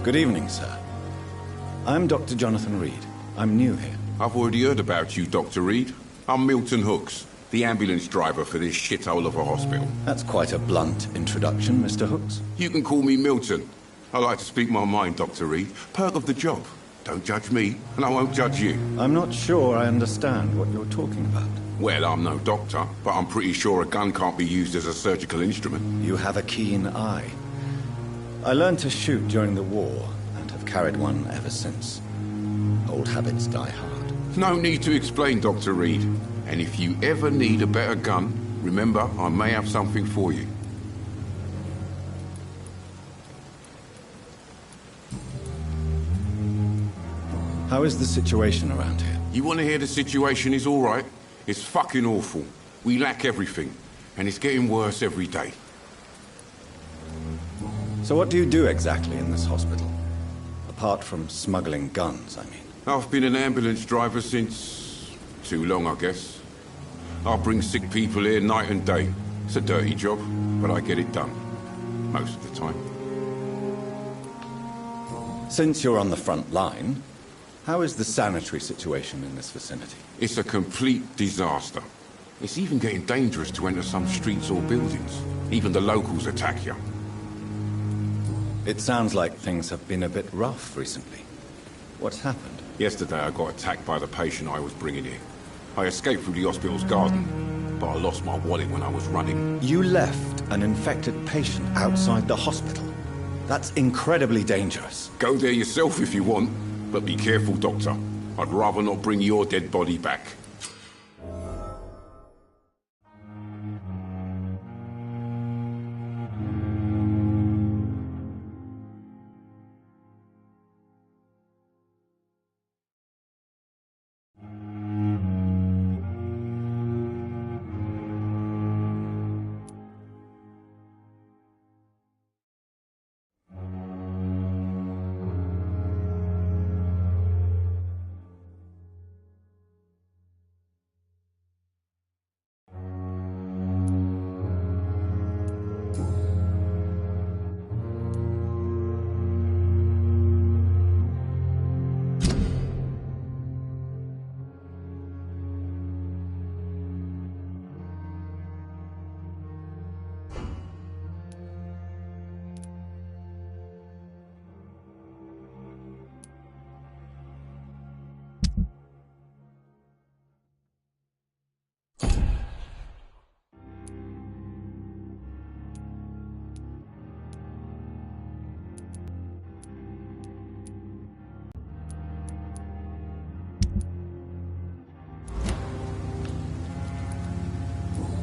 Good evening, sir. I'm Dr. Jonathan Reed. I'm new here. I've already heard about you, Dr. Reed. I'm Milton Hooks, the ambulance driver for this shithole of a hospital. That's quite a blunt introduction, Mr. Hooks. You can call me Milton. I like to speak my mind, Dr. Reed. Perk of the job. Don't judge me, and I won't judge you. I'm not sure I understand what you're talking about. Well, I'm no doctor, but I'm pretty sure a gun can't be used as a surgical instrument. You have a keen eye. I learned to shoot during the war, and have carried one ever since. Old habits die hard. No need to explain, Dr. Reed. And if you ever need a better gun, remember, I may have something for you. How is the situation around here? You want to hear the situation is all right? It's fucking awful. We lack everything, and it's getting worse every day. So what do you do exactly in this hospital? Apart from smuggling guns, I mean. I've been an ambulance driver since... too long, I guess. I bring sick people here night and day. It's a dirty job, but I get it done. Most of the time. Since you're on the front line, how is the sanitary situation in this vicinity? It's a complete disaster. It's even getting dangerous to enter some streets or buildings. Even the locals attack you. It sounds like things have been a bit rough recently. What's happened? Yesterday I got attacked by the patient I was bringing here. I escaped through the hospital's garden, but I lost my wallet when I was running. You left an infected patient outside the hospital? That's incredibly dangerous. Go there yourself if you want, but be careful, Doctor. I'd rather not bring your dead body back.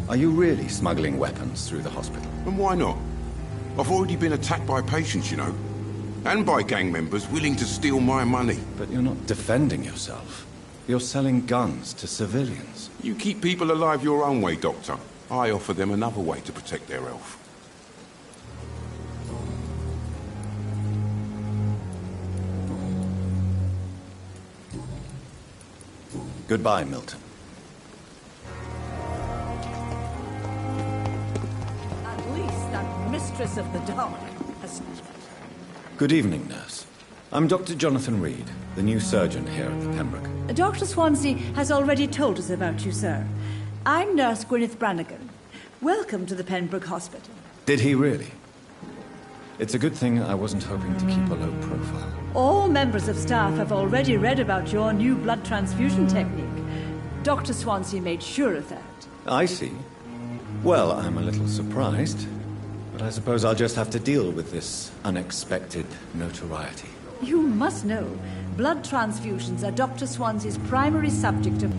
Are you really smuggling weapons through the hospital? And why not? I've already been attacked by patients, you know. And by gang members willing to steal my money. But you're not defending yourself. You're selling guns to civilians. You keep people alive your own way, Doctor. I offer them another way to protect their health. Goodbye, Milton. At least that mistress of the dark has... Good evening, nurse. I'm Dr. Jonathan Reed, the new surgeon here at the Pembroke. Dr. Swansea has already told us about you, sir. I'm Nurse Gwyneth Brannigan. Welcome to the Pembroke Hospital. Did he really? It's a good thing I wasn't hoping to keep a low profile. All members of staff have already read about your new blood transfusion technique. Dr. Swansea made sure of that. I see. Well, I'm a little surprised, but I suppose I'll just have to deal with this unexpected notoriety. You must know, blood transfusions are Dr. Swansea's primary subject of...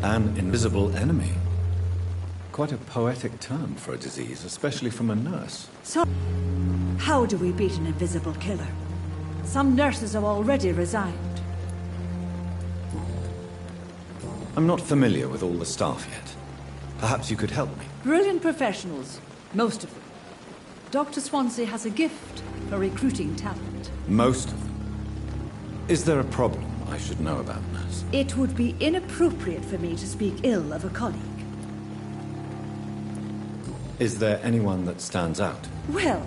An invisible enemy. Quite a poetic term for a disease, especially from a nurse. So, how do we beat an invisible killer? Some nurses have already resigned. I'm not familiar with all the staff yet. Perhaps you could help me. Brilliant professionals, most of them. Dr. Swansea has a gift for recruiting talent. Most of them. Is there a problem I should know about, nurse? It would be inappropriate for me to speak ill of a colleague. Is there anyone that stands out? Well,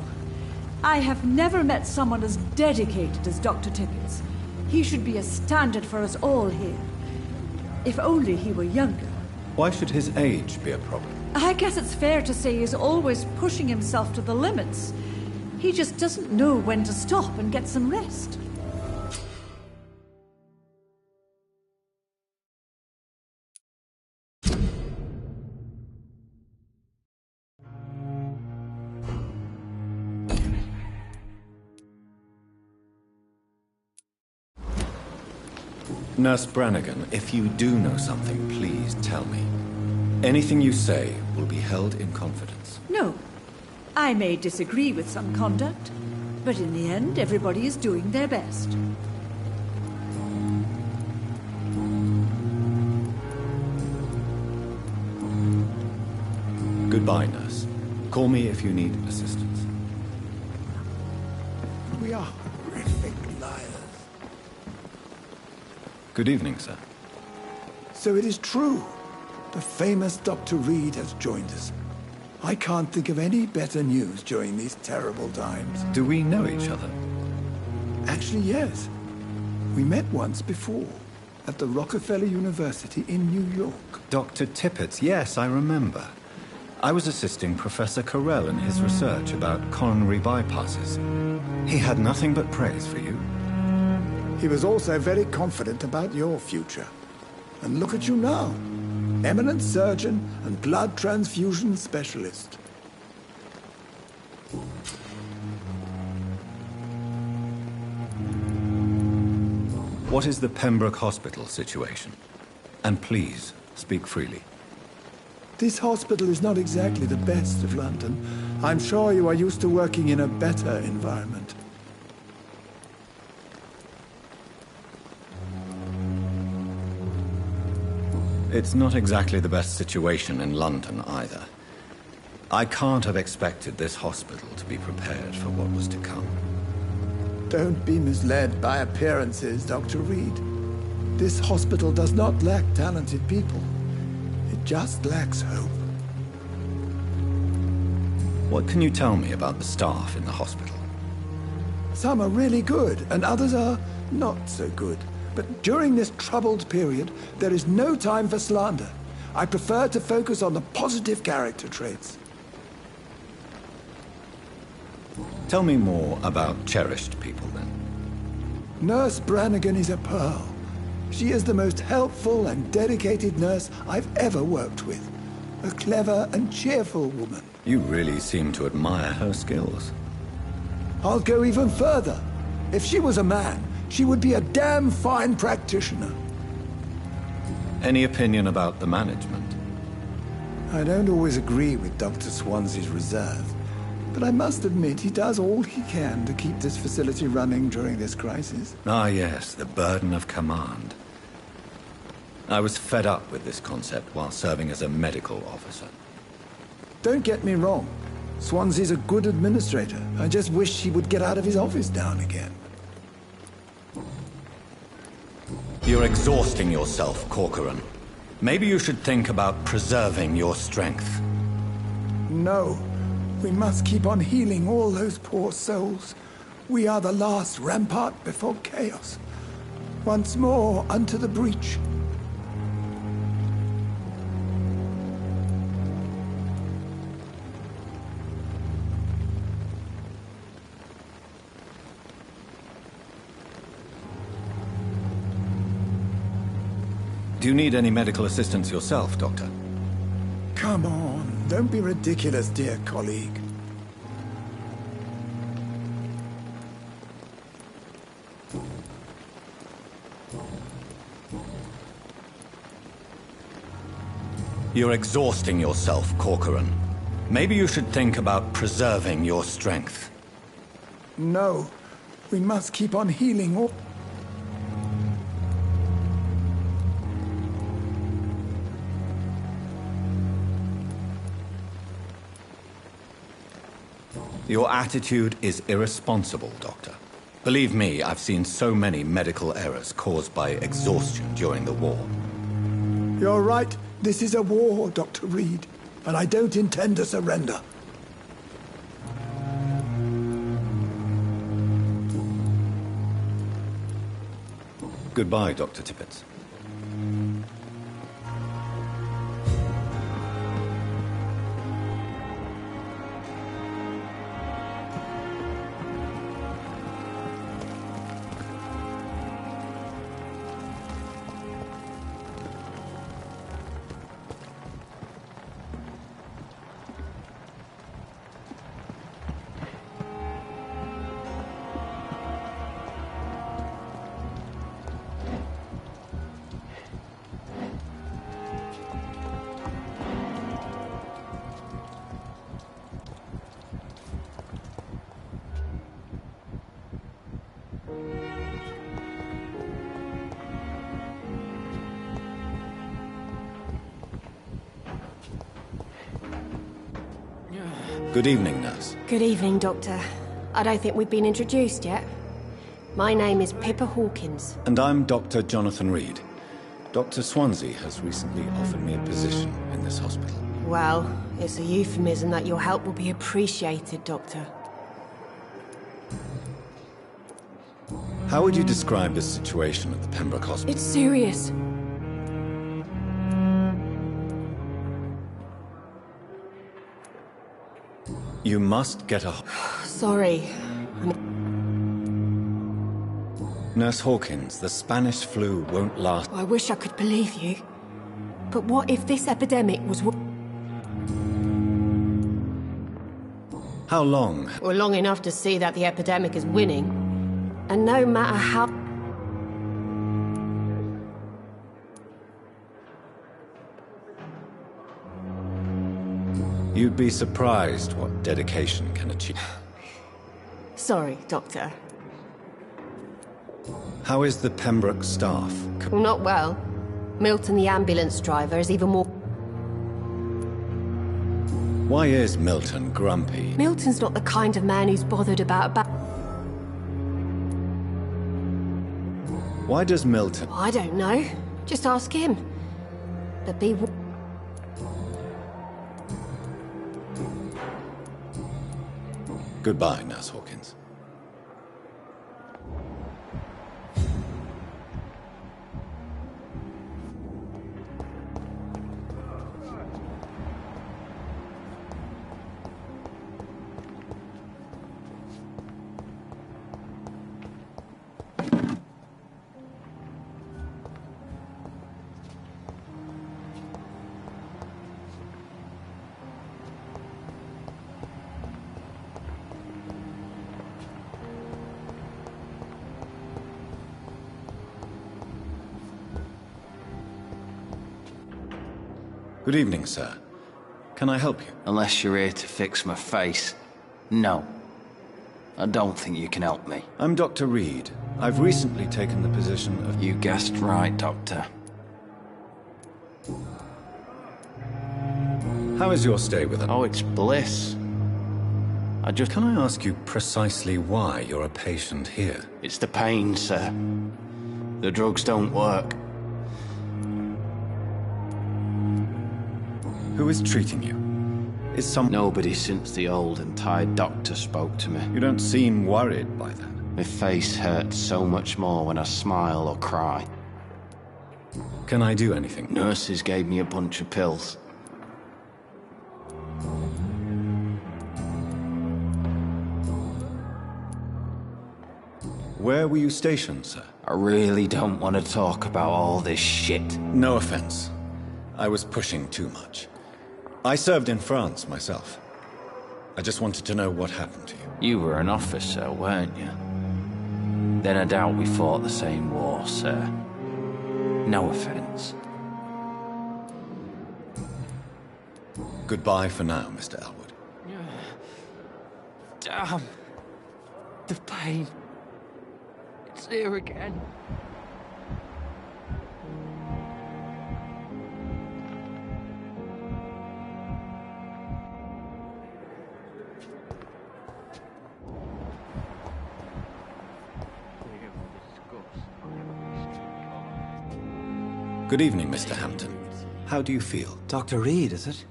I have never met someone as dedicated as Dr. Tippett. He should be a standard for us all here. If only he were younger. Why should his age be a problem? I guess it's fair to say he's always pushing himself to the limits. He just doesn't know when to stop and get some rest. Nurse Brannigan, if you do know something, please tell me. Anything you say will be held in confidence. No. I may disagree with some conduct, but in the end, everybody is doing their best. Goodbye, nurse. Call me if you need assistance. We are horrific liars. Good evening, sir. So it is true. The famous Dr. Reed has joined us. I can't think of any better news during these terrible times. Do we know each other? Actually, yes. We met once before, at the Rockefeller University in New York. Dr. Tippett, yes, I remember. I was assisting Professor Carell in his research about coronary bypasses. He had nothing but praise for you. He was also very confident about your future. And look at you now. Eminent surgeon and blood transfusion specialist. What is the Pembroke Hospital situation? And please, speak freely. This hospital is not exactly the best of London. I'm sure you are used to working in a better environment. It's not exactly the best situation in London either. I can't have expected this hospital to be prepared for what was to come. Don't be misled by appearances, Dr. Reed. This hospital does not lack talented people. It just lacks hope. What can you tell me about the staff in the hospital? Some are really good, and others are not so good. But during this troubled period, there is no time for slander. I prefer to focus on the positive character traits. Tell me more about cherished people, then. Nurse Brannigan is a pearl. She is the most helpful and dedicated nurse I've ever worked with. A clever and cheerful woman. You really seem to admire her skills. I'll go even further. If she was a man, she would be a damn fine practitioner. Any opinion about the management? I don't always agree with Dr. Swansea's reserve, but I must admit he does all he can to keep this facility running during this crisis. Ah, yes, the burden of command. I was fed up with this concept while serving as a medical officer. Don't get me wrong. Swansea's a good administrator. I just wish he would get out of his office now and again. You're exhausting yourself, Corcoran. Maybe you should think about preserving your strength. No. We must keep on healing all those poor souls. We are the last rampart before chaos. Once more unto the breach. Do you need any medical assistance yourself, Doctor? Come on, don't be ridiculous, dear colleague. You're exhausting yourself, Corcoran. Maybe you should think about preserving your strength. No, we must keep on healing all... Your attitude is irresponsible, Doctor. Believe me, I've seen so many medical errors caused by exhaustion during the war. You're right. This is a war, Dr. Reed, and I don't intend to surrender. Goodbye, Dr. Tippett. Good evening, nurse. Good evening, Doctor. I don't think we've been introduced yet. My name is Pippa Hawkins. And I'm Dr. Jonathan Reed. Dr. Swansea has recently offered me a position in this hospital. Well, it's a euphemism that your help will be appreciated, Doctor. How would you describe the situation at the Pembroke Hospital? It's serious. You must get a... Sorry. Nurse Hawkins, the Spanish flu won't last. I wish I could believe you. But what if this epidemic was... How long? Well, long enough to see that the epidemic is winning. And no matter how... You'd be surprised what dedication can achieve. Sorry, Doctor. How is the Pembroke staff? Well, not well. Milton, the ambulance driver, is even more... Why is Milton grumpy? Milton's not the kind of man who's bothered about... Why does Milton... I don't know. Just ask him. But be... Goodbye, Nurse Hawkins. Good evening, sir. Can I help you? Unless you're here to fix my face. No. I don't think you can help me. I'm Dr. Reed. I've recently taken the position of... You guessed right, Doctor. How is your stay with us? Oh, it's bliss. Can I ask you precisely why you're a patient here? It's the pain, sir. The drugs don't work. Who is treating you? Is some... Nobody since the old and tired doctor spoke to me. You don't seem worried by that. My face hurts so much more when I smile or cry. Can I do anything? Nurses gave me a bunch of pills. Where were you stationed, sir? I really don't want to talk about all this shit. No offense. I was pushing too much. I served in France myself. I just wanted to know what happened to you. You were an officer, weren't you? Then I doubt we fought the same war, sir. No offense. Goodbye for now, Mr. Elwood. Damn. The pain. It's here again. Good evening, Mr. Hampton. How do you feel? Dr. Reed, is it?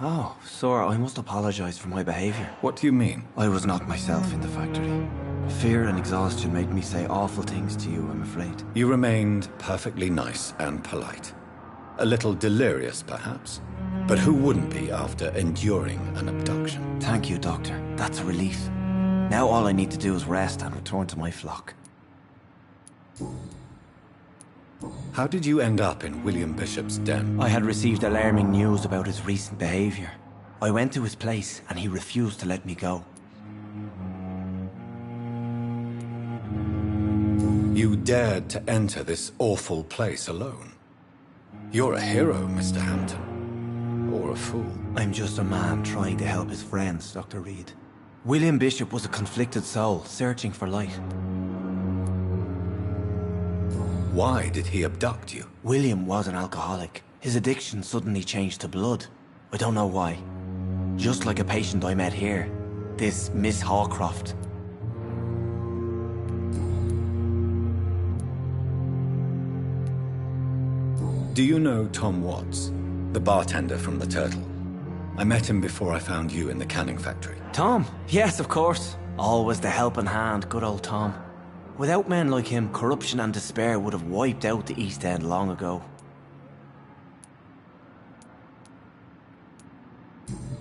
Oh, sir, I must apologize for my behavior. What do you mean? I was not myself in the factory. Fear and exhaustion made me say awful things to you, I'm afraid. You remained perfectly nice and polite. A little delirious, perhaps. But who wouldn't be after enduring an abduction? Thank you, Doctor. That's a relief. Now all I need to do is rest and return to my flock. How did you end up in William Bishop's den? I had received alarming news about his recent behavior. I went to his place and he refused to let me go. You dared to enter this awful place alone. You're a hero, Mr. Hampton. Or a fool. I'm just a man trying to help his friends, Dr. Reed. William Bishop was a conflicted soul, searching for light. Why did he abduct you? William was an alcoholic. His addiction suddenly changed to blood. I don't know why. Just like a patient I met here. This Miss Hawcroft. Do you know Tom Watts, the bartender from the Turtle? I met him before I found you in the canning factory. Tom? Yes, of course. Always the helping hand, good old Tom. Without men like him, corruption and despair would have wiped out the East End long ago.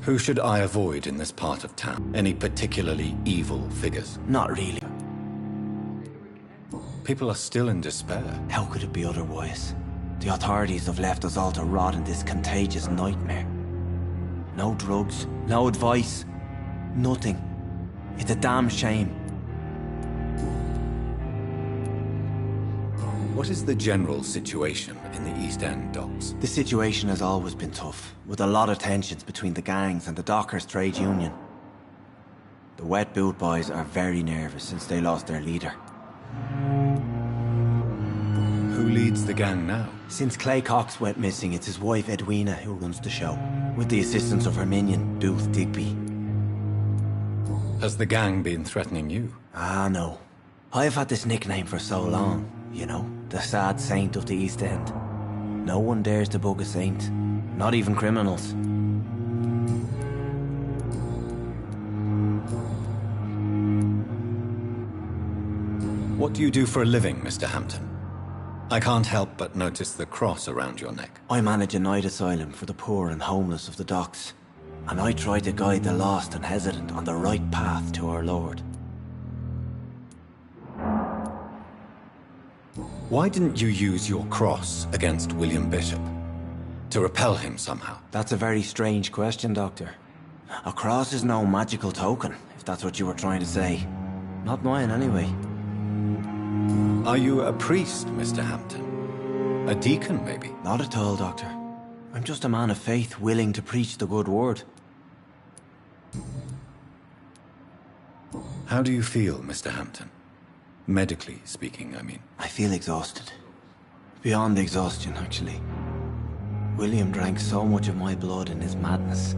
Who should I avoid in this part of town? Any particularly evil figures? Not really. People are still in despair. How could it be otherwise? The authorities have left us all to rot in this contagious nightmare. No drugs, no advice, nothing. It's a damn shame. What is the general situation in the East End docks? The situation has always been tough, with a lot of tensions between the gangs and the Dockers' trade union. The Wet Boot Boys are very nervous since they lost their leader. Who leads the gang now? Since Clay Cox went missing, it's his wife Edwina who runs the show, with the assistance of her minion, Booth Digby. Has the gang been threatening you? Ah, no. I've had this nickname for so long, you know, the sad saint of the East End. No one dares to bug a saint, not even criminals. What do you do for a living, Mr. Hampton? I can't help but notice the cross around your neck. I manage a night asylum for the poor and homeless of the docks, and I try to guide the lost and hesitant on the right path to our Lord. Why didn't you use your cross against William Bishop? To repel him somehow? That's a very strange question, Doctor. A cross is no magical token, if that's what you were trying to say. Not mine, anyway. Are you a priest, Mr. Hampton? A deacon, maybe? Not at all, Doctor. I'm just a man of faith willing to preach the good word. How do you feel, Mr. Hampton? Medically speaking, I mean. I feel exhausted. Beyond exhaustion, actually. William drank so much of my blood in his madness.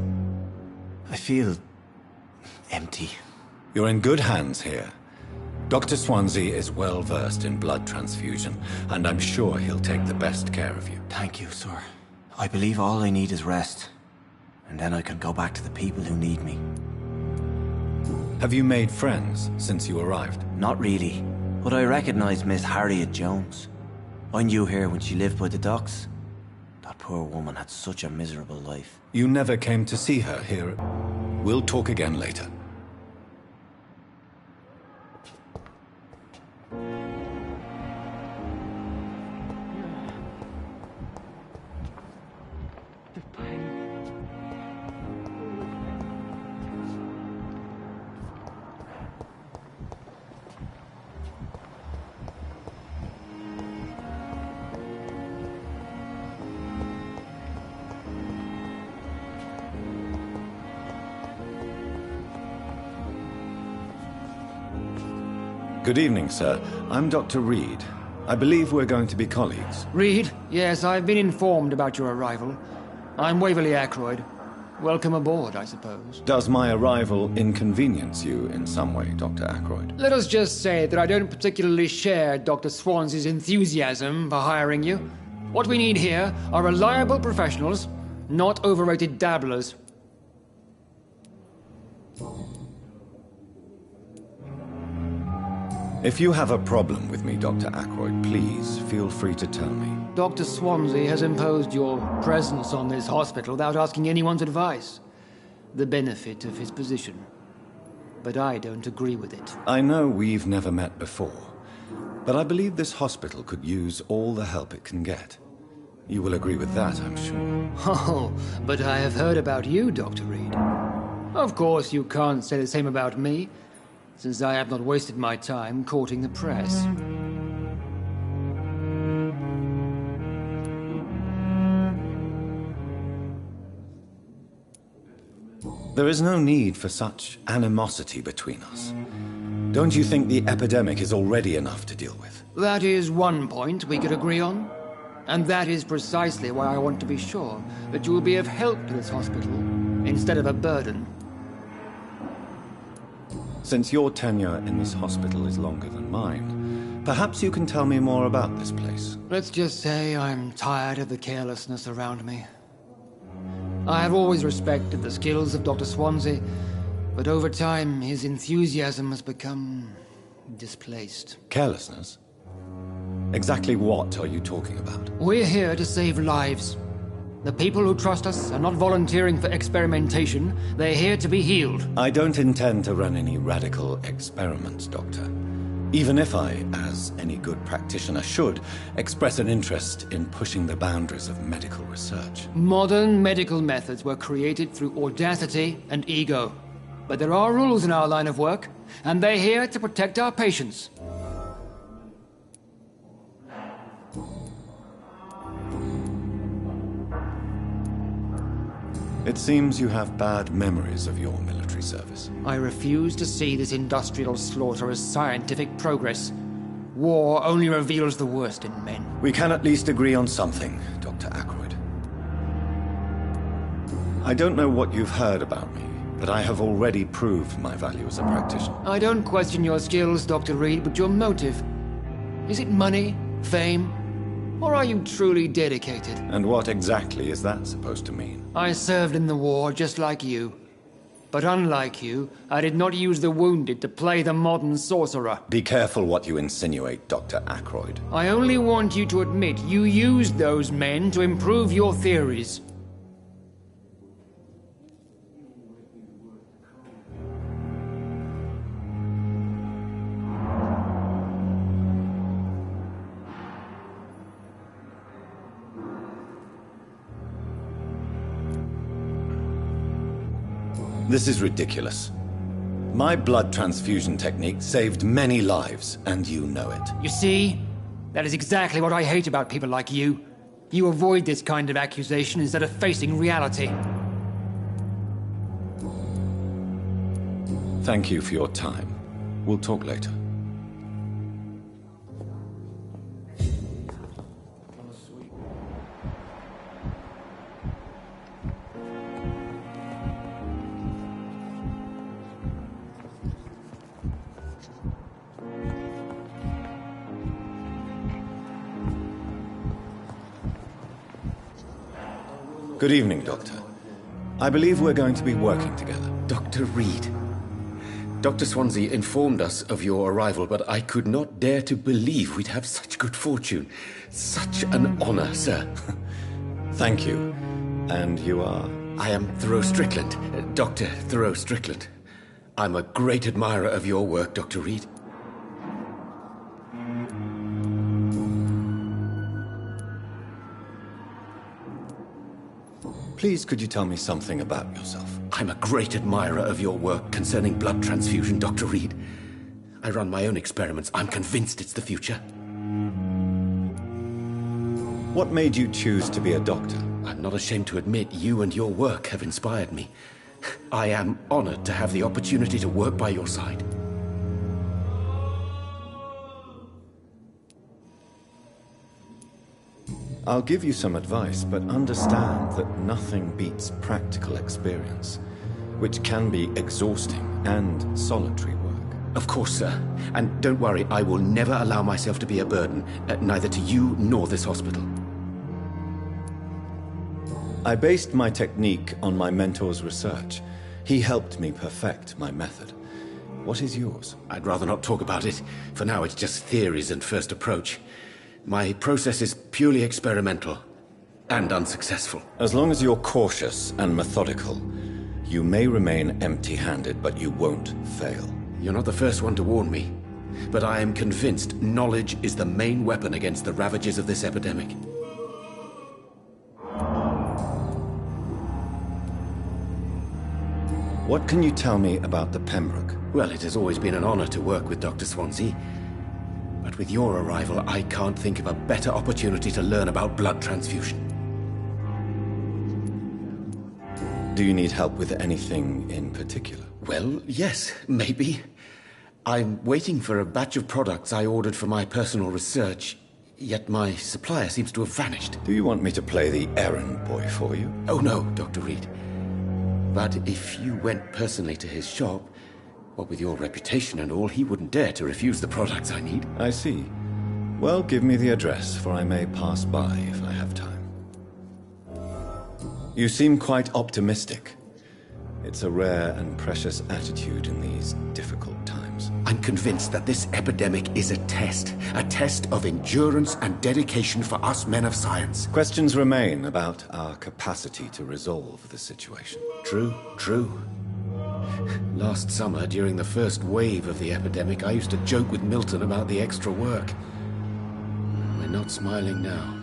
I feel empty. You're in good hands here. Dr. Swansea is well versed in blood transfusion, and I'm sure he'll take the best care of you. Thank you, sir. I believe all I need is rest, and then I can go back to the people who need me. Have you made friends since you arrived? Not really, but I recognize Miss Harriet Jones. I knew her when she lived by the docks. That poor woman had such a miserable life. You never came to see her here. We'll talk again later. Good evening, sir. I'm Dr. Reed. I believe we're going to be colleagues. Reed? Yes, I've been informed about your arrival. I'm Waverly Ackroyd. Welcome aboard, I suppose. Does my arrival inconvenience you in some way, Dr. Ackroyd? Let us just say that I don't particularly share Dr. Swansea's enthusiasm for hiring you. What we need here are reliable professionals, not overrated dabblers. If you have a problem with me, Dr. Ackroyd, please feel free to tell me. Dr. Swansea has imposed your presence on this hospital without asking anyone's advice. The benefit of his position. But I don't agree with it. I know we've never met before, but I believe this hospital could use all the help it can get. You will agree with that, I'm sure. Oh, but I have heard about you, Dr. Reed. Of course, you can't say the same about me, since I have not wasted my time courting the press. There is no need for such animosity between us. Don't you think the epidemic is already enough to deal with? That is one point we could agree on. And that is precisely why I want to be sure that you will be of help to this hospital, instead of a burden. Since your tenure in this hospital is longer than mine, perhaps you can tell me more about this place. Let's just say I'm tired of the carelessness around me. I have always respected the skills of Dr. Swansea, but over time his enthusiasm has become displaced. Carelessness? Exactly what are you talking about? We're here to save lives. The people who trust us are not volunteering for experimentation. They're here to be healed. I don't intend to run any radical experiments, Doctor. Even if I, as any good practitioner should, express an interest in pushing the boundaries of medical research. Modern medical methods were created through audacity and ego. But there are rules in our line of work, and they're here to protect our patients. It seems you have bad memories of your military service. I refuse to see this industrial slaughter as scientific progress. War only reveals the worst in men. We can at least agree on something, Dr. Ackroyd. I don't know what you've heard about me, but I have already proved my value as a practitioner. I don't question your skills, Dr. Reed, but your motive. Is it money, fame, or are you truly dedicated? And what exactly is that supposed to mean? I served in the war just like you. But unlike you, I did not use the wounded to play the modern sorcerer. Be careful what you insinuate, Dr. Ackroyd. I only want you to admit you used those men to improve your theories. This is ridiculous. My blood transfusion technique saved many lives, and you know it. You see? That is exactly what I hate about people like you. You avoid this kind of accusation instead of facing reality. Thank you for your time. We'll talk later. Good evening, Doctor. I believe we're going to be working together. Dr. Reed. Dr. Swansea informed us of your arrival, but I could not dare to believe we'd have such good fortune. Such an honor, sir. Thank you. And you are? I am Thoreau Strickland, Dr. Thoreau Strickland. I'm a great admirer of your work, Dr. Reed. Please, could you tell me something about yourself? I'm a great admirer of your work concerning blood transfusion, Dr. Reed. I run my own experiments. I'm convinced it's the future. What made you choose to be a doctor? I'm not ashamed to admit you and your work have inspired me. I am honored to have the opportunity to work by your side. I'll give you some advice, but understand that nothing beats practical experience, which can be exhausting and solitary work. Of course, sir. And don't worry, I will never allow myself to be a burden, neither to you nor this hospital. I based my technique on my mentor's research. He helped me perfect my method. What is yours? I'd rather not talk about it. For now, it's just theories and first approach. My process is purely experimental and unsuccessful. As long as you're cautious and methodical, you may remain empty-handed, but you won't fail. You're not the first one to warn me, but I am convinced knowledge is the main weapon against the ravages of this epidemic. What can you tell me about the Pembroke? Well, it has always been an honor to work with Dr. Swansea. But with your arrival, I can't think of a better opportunity to learn about blood transfusion. Do you need help with anything in particular? Well, yes, maybe. I'm waiting for a batch of products I ordered for my personal research, yet my supplier seems to have vanished. Do you want me to play the errand boy for you? Oh no, Dr. Reed. But if you went personally to his shop, what with your reputation and all, he wouldn't dare to refuse the products I need. I see. Well, give me the address, for I may pass by if I have time. You seem quite optimistic. It's a rare and precious attitude in these difficult times. I'm convinced that this epidemic is a test of endurance and dedication for us men of science. Questions remain about our capacity to resolve the situation. True, true. Last summer, during the first wave of the epidemic, I used to joke with Milton about the extra work. We're not smiling now.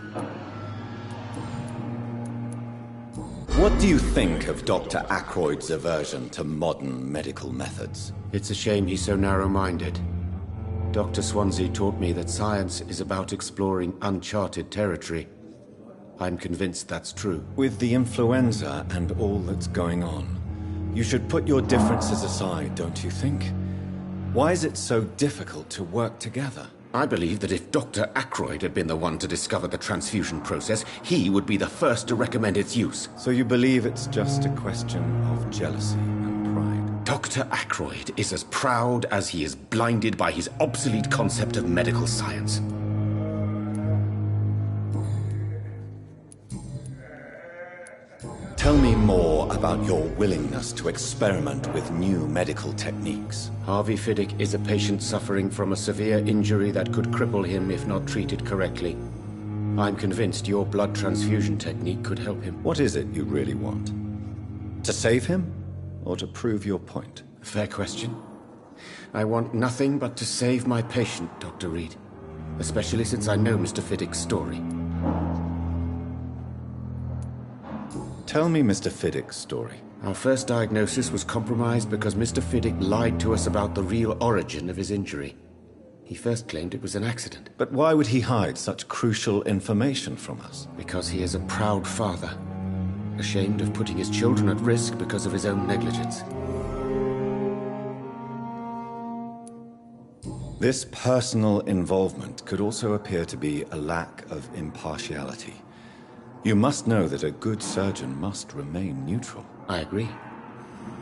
What do you think of Dr. Ackroyd's aversion to modern medical methods? It's a shame he's so narrow-minded. Dr. Swansea taught me that science is about exploring uncharted territory. I'm convinced that's true. With the influenza and all that's going on, you should put your differences aside, don't you think? Why is it so difficult to work together? I believe that if Dr. Ackroyd had been the one to discover the transfusion process, he would be the first to recommend its use. So you believe it's just a question of jealousy and pride? Dr. Ackroyd is as proud as he is blinded by his obsolete concept of medical science. Tell me more about your willingness to experiment with new medical techniques. Harvey Fiddick is a patient suffering from a severe injury that could cripple him if not treated correctly. I'm convinced your blood transfusion technique could help him. What is it you really want? To save him, or to prove your point? Fair question. I want nothing but to save my patient, Dr. Reed. Especially since I know Mr. Fiddick's story. Tell me Mr. Fiddick's story. Our first diagnosis was compromised because Mr. Fiddick lied to us about the real origin of his injury. He first claimed it was an accident. But why would he hide such crucial information from us? Because he is a proud father, ashamed of putting his children at risk because of his own negligence. This personal involvement could also appear to be a lack of impartiality. You must know that a good surgeon must remain neutral. I agree.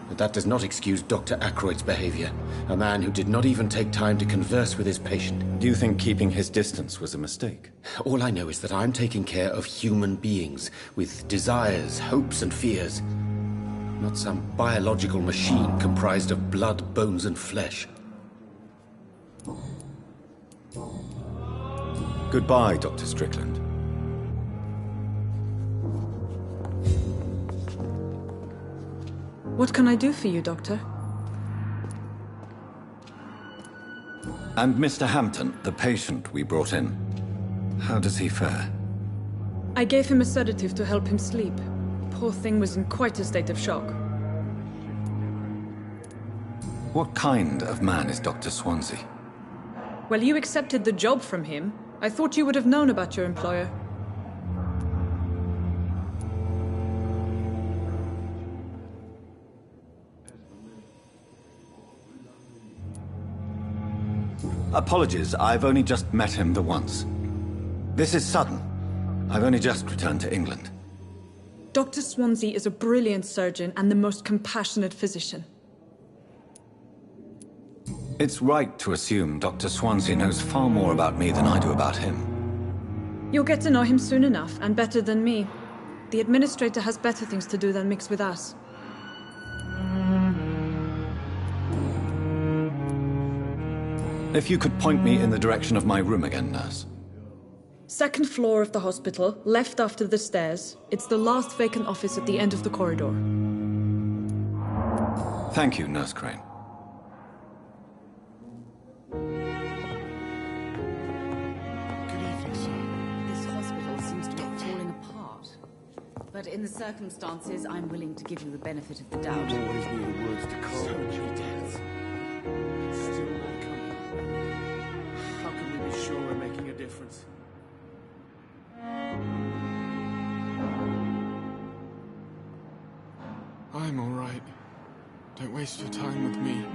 But that does not excuse Dr. Ackroyd's behavior. A man who did not even take time to converse with his patient. Do you think keeping his distance was a mistake? All I know is that I'm taking care of human beings with desires, hopes, and fears. Not some biological machine comprised of blood, bones, and flesh. Goodbye, Dr. Strickland. What can I do for you, Doctor? And Mr. Hampton, the patient we brought in. How does he fare? I gave him a sedative to help him sleep. Poor thing was in quite a state of shock. What kind of man is Dr. Swansea? Well, you accepted the job from him. I thought you would have known about your employer. Apologies, I've only just met him the once. This is sudden. I've only just returned to England. Dr. Swansea is a brilliant surgeon and the most compassionate physician. It's right to assume Dr. Swansea knows far more about me than I do about him. You'll get to know him soon enough, and better than me. The administrator has better things to do than mix with us. If you could point me in the direction of my room again, nurse. Second floor of the hospital, left after the stairs. It's the last vacant office at the end of the corridor. Thank you, Nurse Crane. This hospital seems to be falling apart. But in the circumstances, I'm willing to give you the benefit of the doubt. Always needed words to call. So many deaths. Still not coming. How can we be sure we're making a difference? I'm all right. Don't waste your time with me.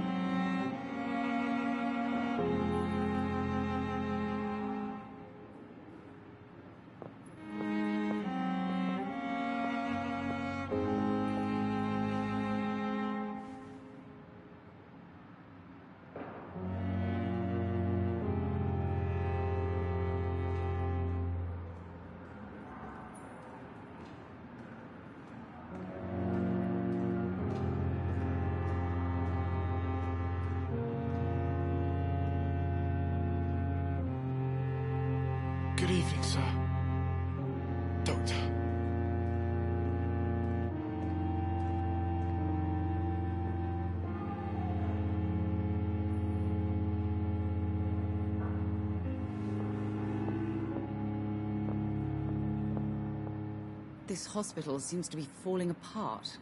Good evening, sir. Doctor. This hospital seems to be falling apart.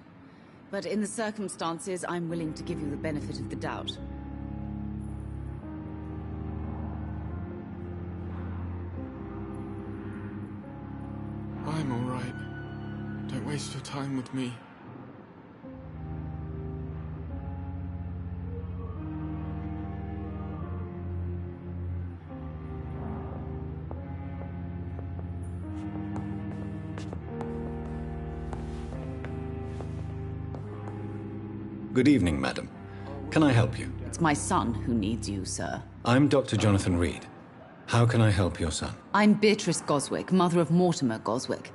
But in the circumstances, I'm willing to give you the benefit of the doubt. I'm all right. Don't waste your time with me. Good evening, madam. Can I help you? It's my son who needs you, sir. I'm Dr. Jonathan Reed. How can I help your son? I'm Beatrice Goswick, mother of Mortimer Goswick.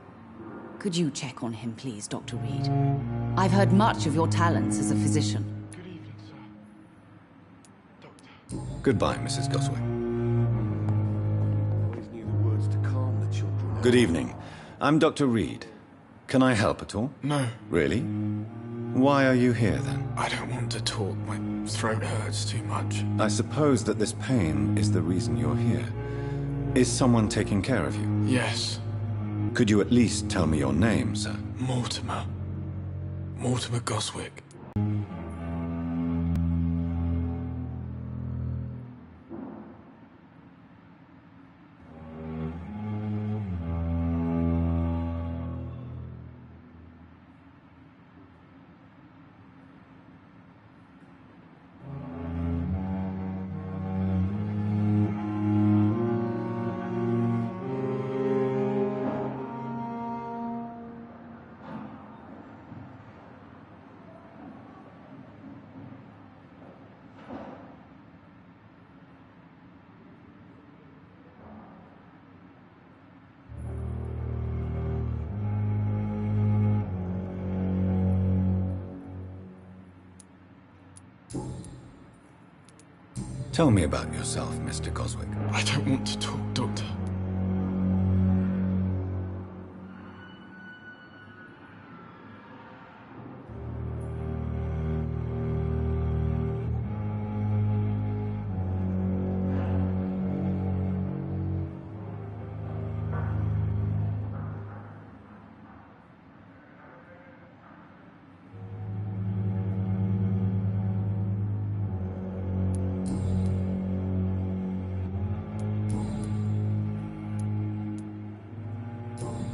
Could you check on him, please, Dr. Reed? I've heard much of your talents as a physician. Good evening, sir. Doctor. Goodbye, Mrs. Goswick. Always knew the words to calm the children. Good evening. I'm Dr. Reed. Can I help at all? No, Really? Why are you here, then? I don't want to talk. My throat hurts too much. I suppose that this pain is the reason you're here. Is someone taking care of you? Yes, Could you at least tell me your name, sir? Mortimer. Mortimer Goswick. Tell me about yourself, Mr. Goswick. I don't want to talk, Doctor.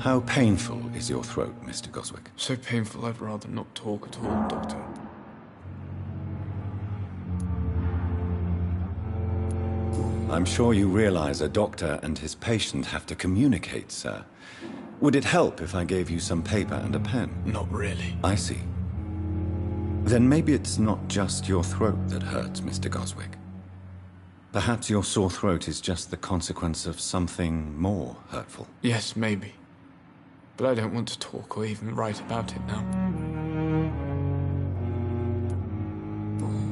How painful is your throat, Mr. Goswick? So painful I'd rather not talk at all, Doctor. I'm sure you realize a doctor and his patient have to communicate, sir. Would it help if I gave you some paper and a pen? Not really. I see. Then maybe it's not just your throat that hurts, Mr. Goswick. Perhaps your sore throat is just the consequence of something more hurtful. Yes, maybe. But I don't want to talk or even write about it now.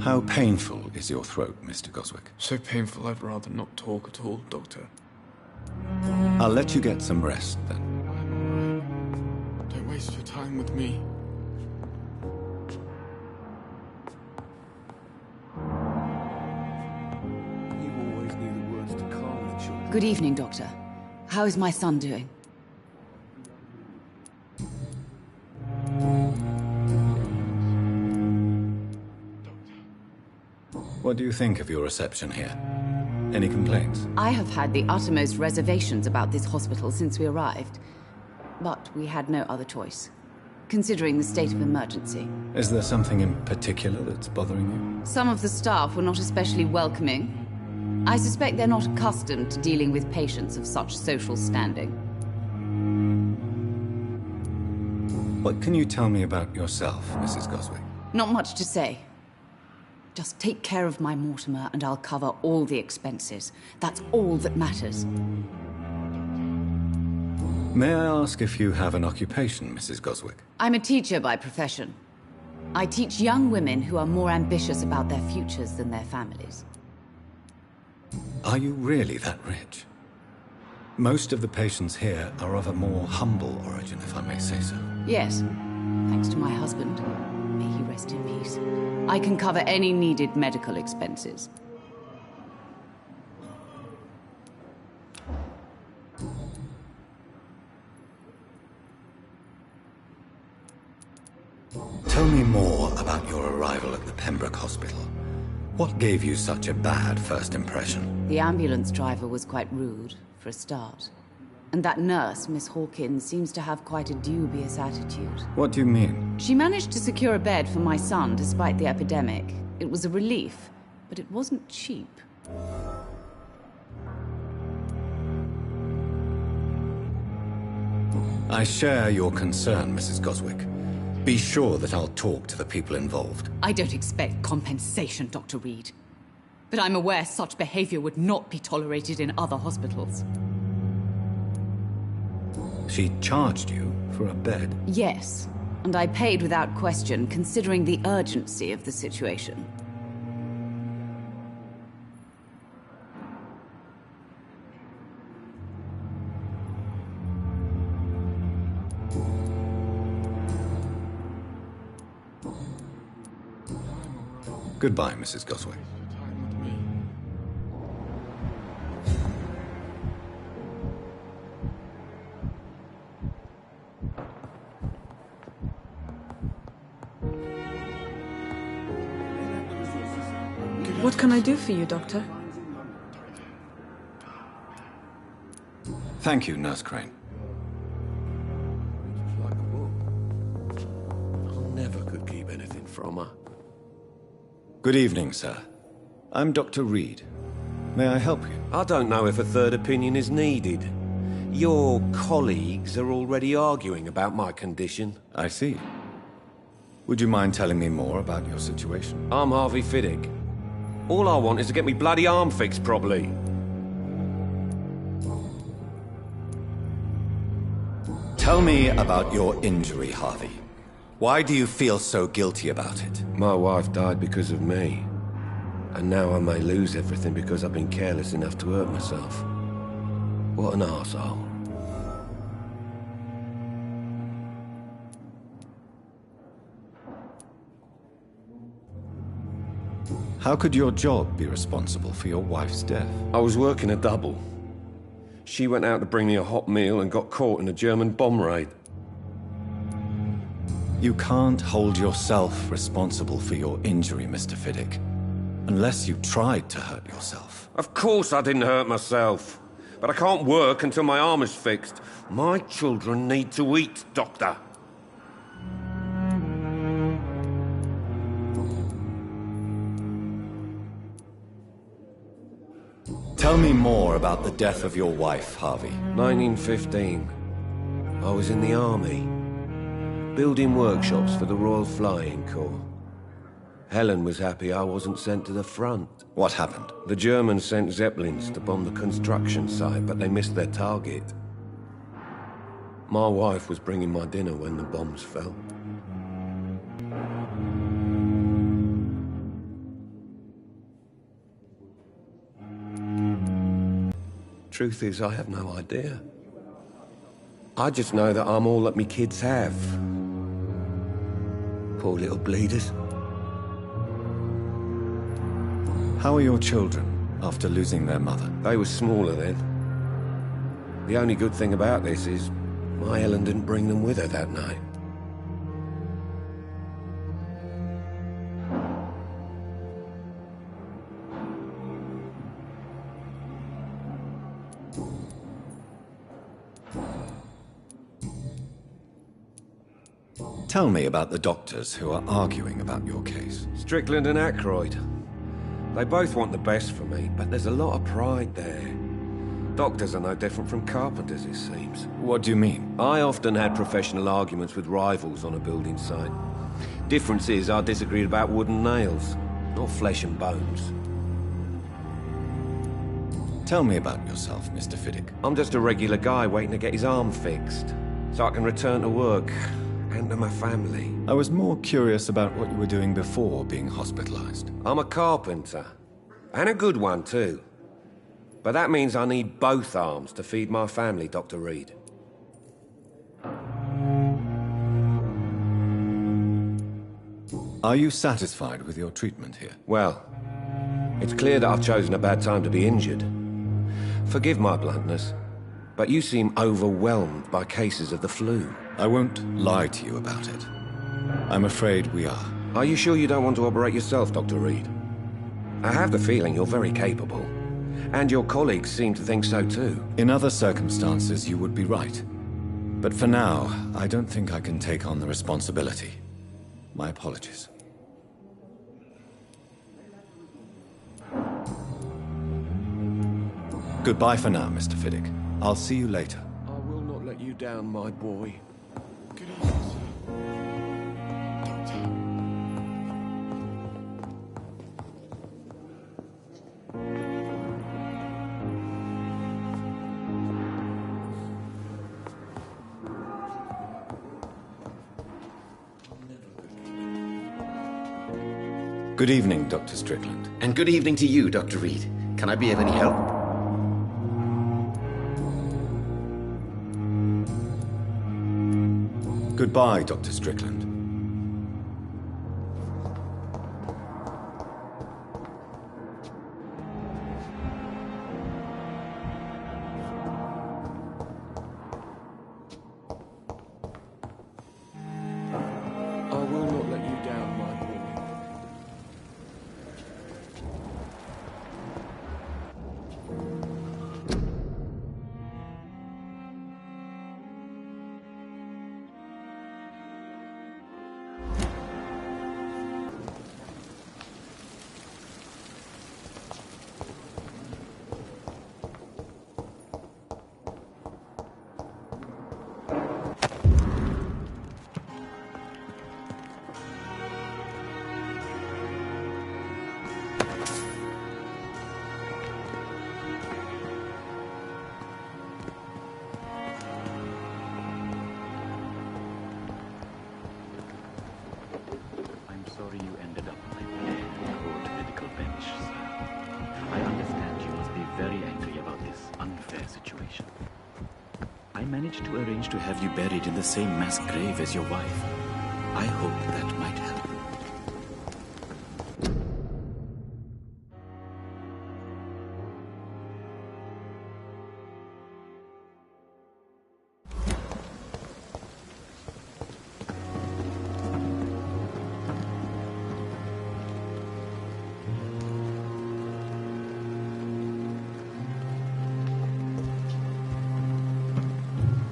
How painful is your throat, Mr. Goswick? So painful I'd rather not talk at all, Doctor. I'll let you get some rest, then. I'm alright. Don't waste your time with me. You always knew the words to calm the children. Good evening, Doctor. How is my son doing? What do you think of your reception here? Any complaints? I have had the uttermost reservations about this hospital since we arrived. But we had no other choice, considering the state of emergency. Is there something in particular that's bothering you? Some of the staff were not especially welcoming. I suspect they're not accustomed to dealing with patients of such social standing. What can you tell me about yourself, Mrs. Goswick? Not much to say. Just take care of my Mortimer and I'll cover all the expenses. That's all that matters. May I ask if you have an occupation, Mrs. Goswick? I'm a teacher by profession. I teach young women who are more ambitious about their futures than their families. Are you really that rich? Most of the patients here are of a more humble origin, if I may say so. Yes, thanks to my husband. May he rest in peace. I can cover any needed medical expenses. Tell me more about your arrival at the Pembroke Hospital. What gave you such a bad first impression? The ambulance driver was quite rude, for a start. And that nurse, Miss Hawkins, seems to have quite a dubious attitude. What do you mean? She managed to secure a bed for my son despite the epidemic. It was a relief, but it wasn't cheap. I share your concern, Mrs. Goswick. Be sure that I'll talk to the people involved. I don't expect compensation, Dr. Reed. But I'm aware such behavior would not be tolerated in other hospitals. She charged you for a bed? Yes, and I paid without question, considering the urgency of the situation. Goodbye, Mrs. Goswick. What can I do for you, Doctor? Thank you, Nurse Crane. I never could keep anything from her. Good evening, sir. I'm Dr. Reed. May I help you? I don't know if a third opinion is needed. Your colleagues are already arguing about my condition. I see. Would you mind telling me more about your situation? I'm Harvey Fiddick. All I want is to get me bloody arm fixed properly. Tell me about your injury, Harvey. Why do you feel so guilty about it? My wife died because of me. And now I may lose everything because I've been careless enough to hurt myself. What an arsehole. How could your job be responsible for your wife's death? I was working a double. She went out to bring me a hot meal and got caught in a German bomb raid. You can't hold yourself responsible for your injury, Mr. Fiddick. Unless you tried to hurt yourself. Of course I didn't hurt myself. But I can't work until my arm is fixed. My children need to eat, Doctor. Tell me more about the death of your wife, Harvey. 1915. I was in the army. Building workshops for the Royal Flying Corps. Helen was happy I wasn't sent to the front. What happened? The Germans sent Zeppelins to bomb the construction site, but they missed their target. My wife was bringing my dinner when the bombs fell. Truth is, I have no idea. I just know that I'm all that me kids have. Poor little bleeders. How are your children after losing their mother? They were smaller then. The only good thing about this is my Helen didn't bring them with her that night. Tell me about the doctors who are arguing about your case. Strickland and Aykroyd. They both want the best for me, but there's a lot of pride there. Doctors are no different from carpenters, it seems. What do you mean? I often had professional arguments with rivals on a building site. Difference is, I disagreed about wooden nails, not flesh and bones. Tell me about yourself, Mr. Fiddick. I'm just a regular guy waiting to get his arm fixed, so I can return to work and to my family. I was more curious about what you were doing before being hospitalized. I'm a carpenter, and a good one too. But that means I need both arms to feed my family, Dr. Reed. Are you satisfied with your treatment here? Well, it's clear that I've chosen a bad time to be injured. Forgive my bluntness, but you seem overwhelmed by cases of the flu. I won't lie to you about it. I'm afraid we are. Are you sure you don't want to operate yourself, Dr. Reed? I have the feeling you're very capable. And your colleagues seem to think so too. In other circumstances, you would be right. But for now, I don't think I can take on the responsibility. My apologies. Goodbye for now, Mr. Fiddick. I'll see you later. I will not let you down, my boy. Good evening, sir. Doctor. Good evening, Dr. Strickland. And good evening to you, Dr. Reed. Can I be of any help? Goodbye, Dr. Strickland. I will not let you down, my boy. To arrange to have you buried in the same mass grave as your wife. I hope that might help.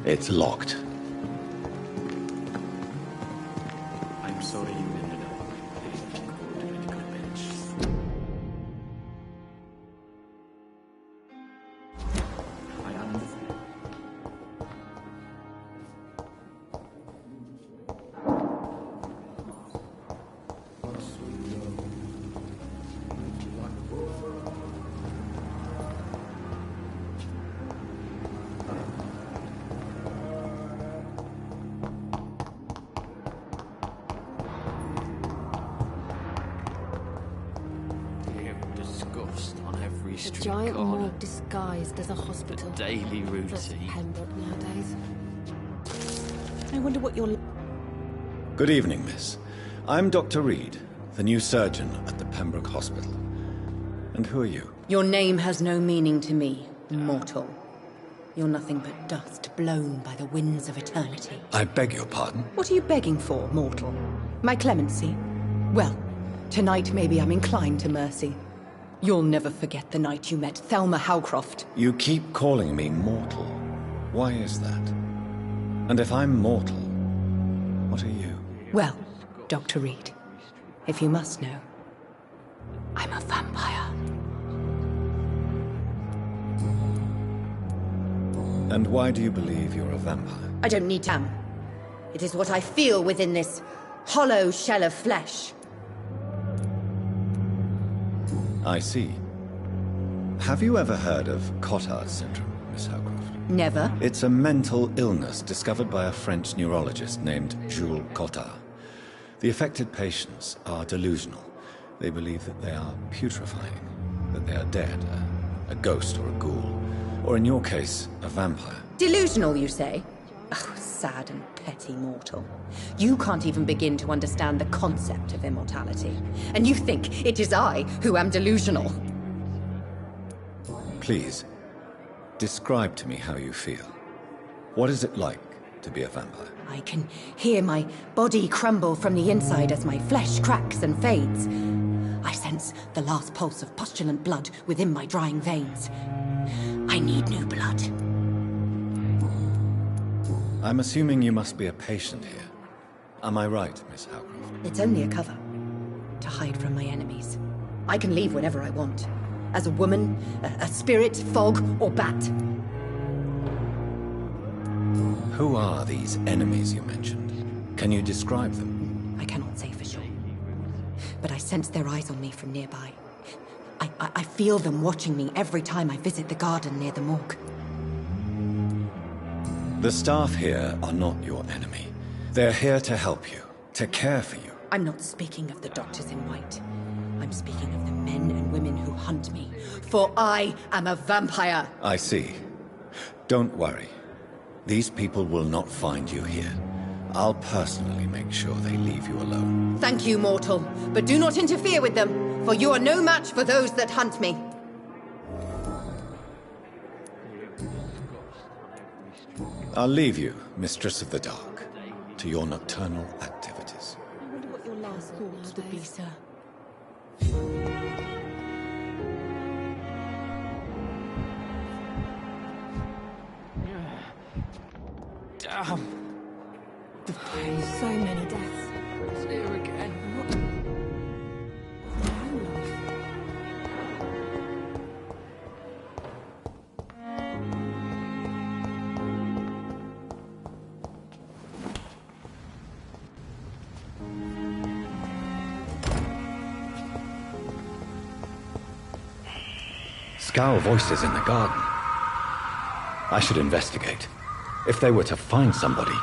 It's locked. I'm sorry you ended up on a cold medical bench. I understand. The giant morgue disguised as a hospital. Daily Just routine. Pembroke nowadays. I wonder what you're... Good evening, miss. I'm Dr. Reed, the new surgeon at the Pembroke Hospital. And who are you? Your name has no meaning to me, mortal. You're nothing but dust blown by the winds of eternity. I beg your pardon? What are you begging for, mortal? My clemency? Well, tonight maybe I'm inclined to mercy. You'll never forget the night you met Thelma Howcroft. You keep calling me mortal. Why is that? And if I'm mortal, what are you? Well, Dr. Reed, if you must know, I'm a vampire. And why do you believe you're a vampire? I don't need to. It is what I feel within this hollow shell of flesh. I see. Have you ever heard of Cotard syndrome, Miss Howcroft? Never. It's a mental illness discovered by a French neurologist named Jules Cotard. The affected patients are delusional. They believe that they are putrefying, that they are dead, a ghost or a ghoul, or in your case, a vampire. Delusional, you say? Oh, sad and petty mortal. You can't even begin to understand the concept of immortality. And you think it is I who am delusional. Please, describe to me how you feel. What is it like to be a vampire? I can hear my body crumble from the inside as my flesh cracks and fades. I sense the last pulse of postulant blood within my drying veins. I need new blood. I'm assuming you must be a patient here. Am I right, Miss Howcroft? It's only a cover. To hide from my enemies. I can leave whenever I want. As a woman, a spirit, fog, or bat. Who are these enemies you mentioned? Can you describe them? I cannot say for sure. But I sense their eyes on me from nearby. I feel them watching me every time I visit the garden near the morgue. The staff here are not your enemy. They're here to help you, to care for you. I'm not speaking of the doctors in white. I'm speaking of the men and women who hunt me. For I am a vampire. I see. Don't worry. These people will not find you here. I'll personally make sure they leave you alone. Thank you, mortal. But do not interfere with them, for you are no match for those that hunt me. I'll leave you, Mistress of the Dark, to your nocturnal activities. I wonder what your last thoughts would be, sir. Damn. So many deaths. It's here again. Scowl voices in the garden. I should investigate. If they were to find somebody...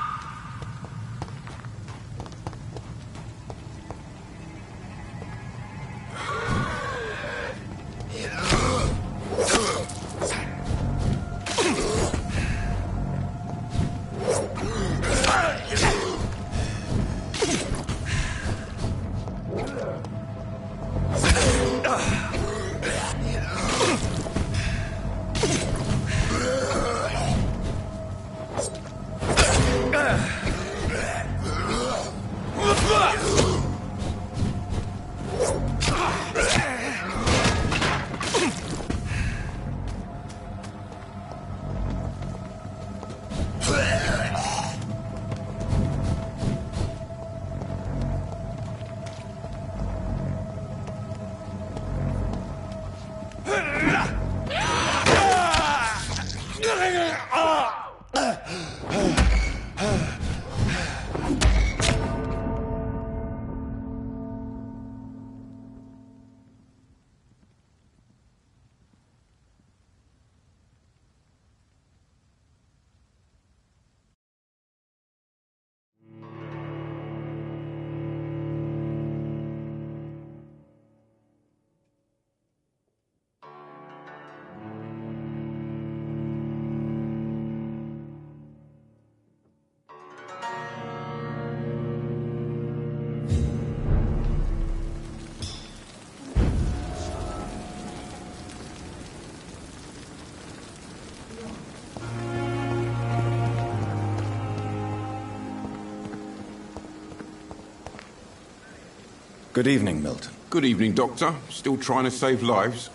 Good evening, Milton. Good evening, Doctor. Still trying to save lives?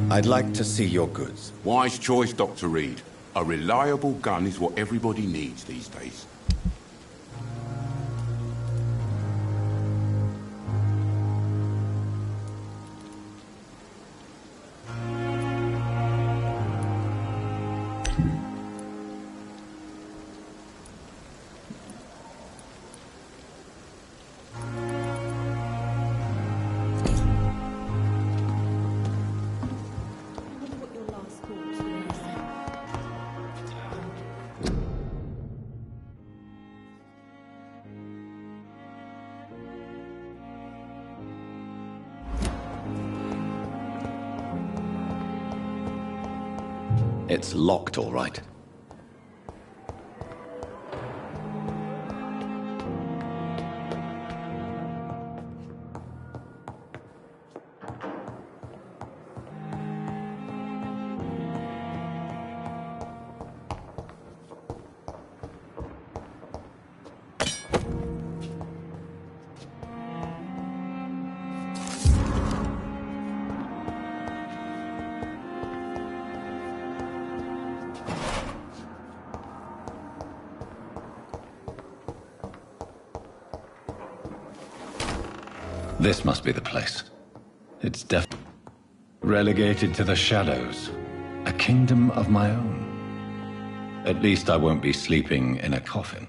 I'd like to see your goods. Wise choice, Dr. Reed. A reliable gun is what everybody needs these days. It's locked, all right. This must be the place. It's definitely relegated to the shadows. A kingdom of my own. At least I won't be sleeping in a coffin.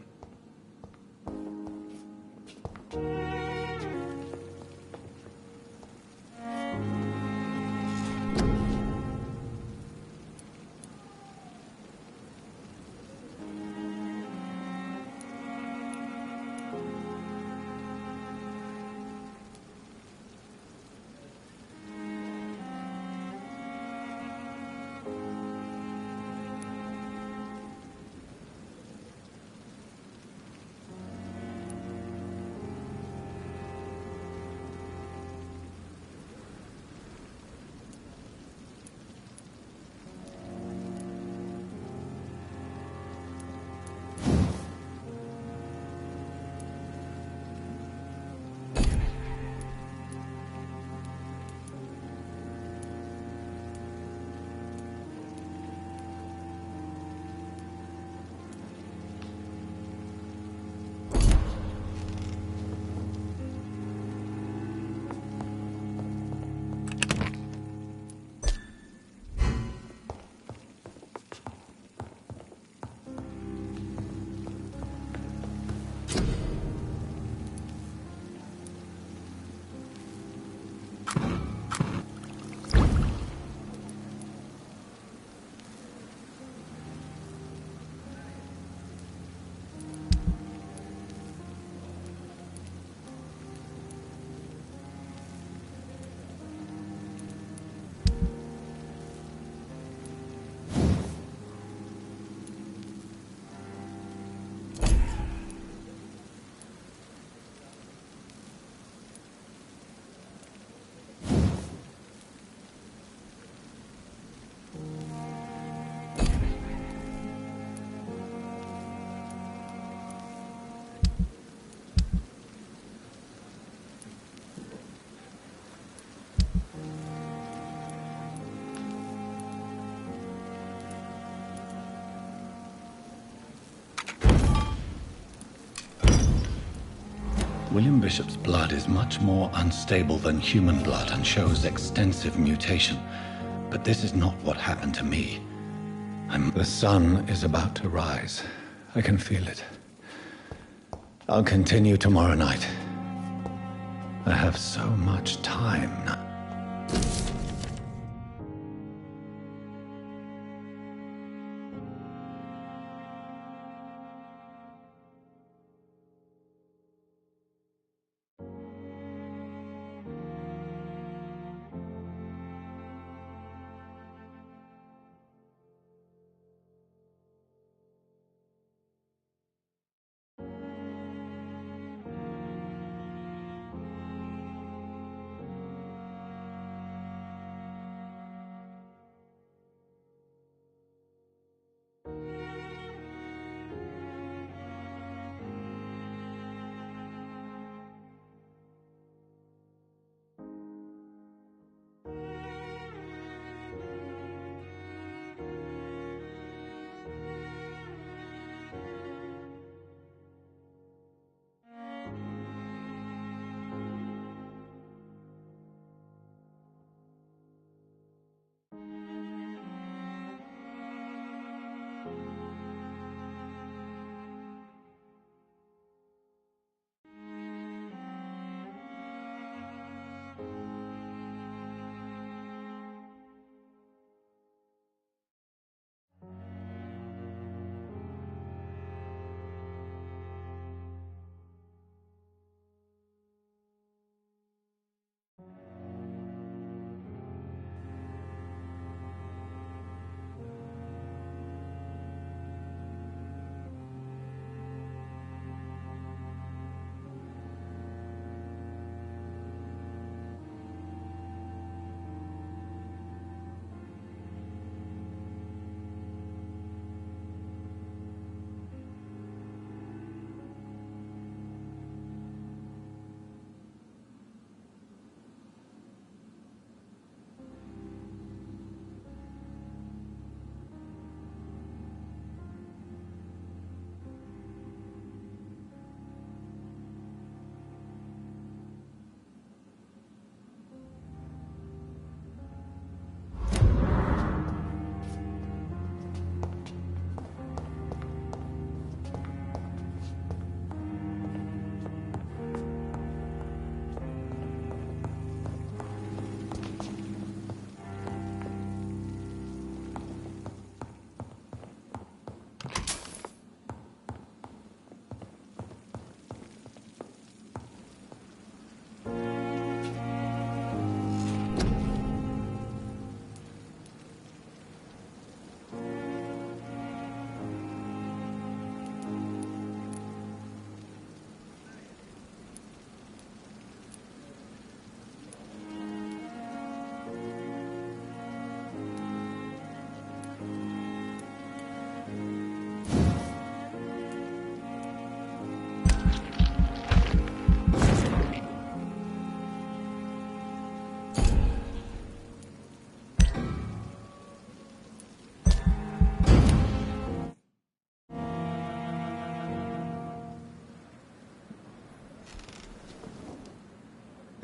William Bishop's blood is much more unstable than human blood and shows extensive mutation. But this is not what happened to me. The sun is about to rise. I can feel it. I'll continue tomorrow night. I have so much time now.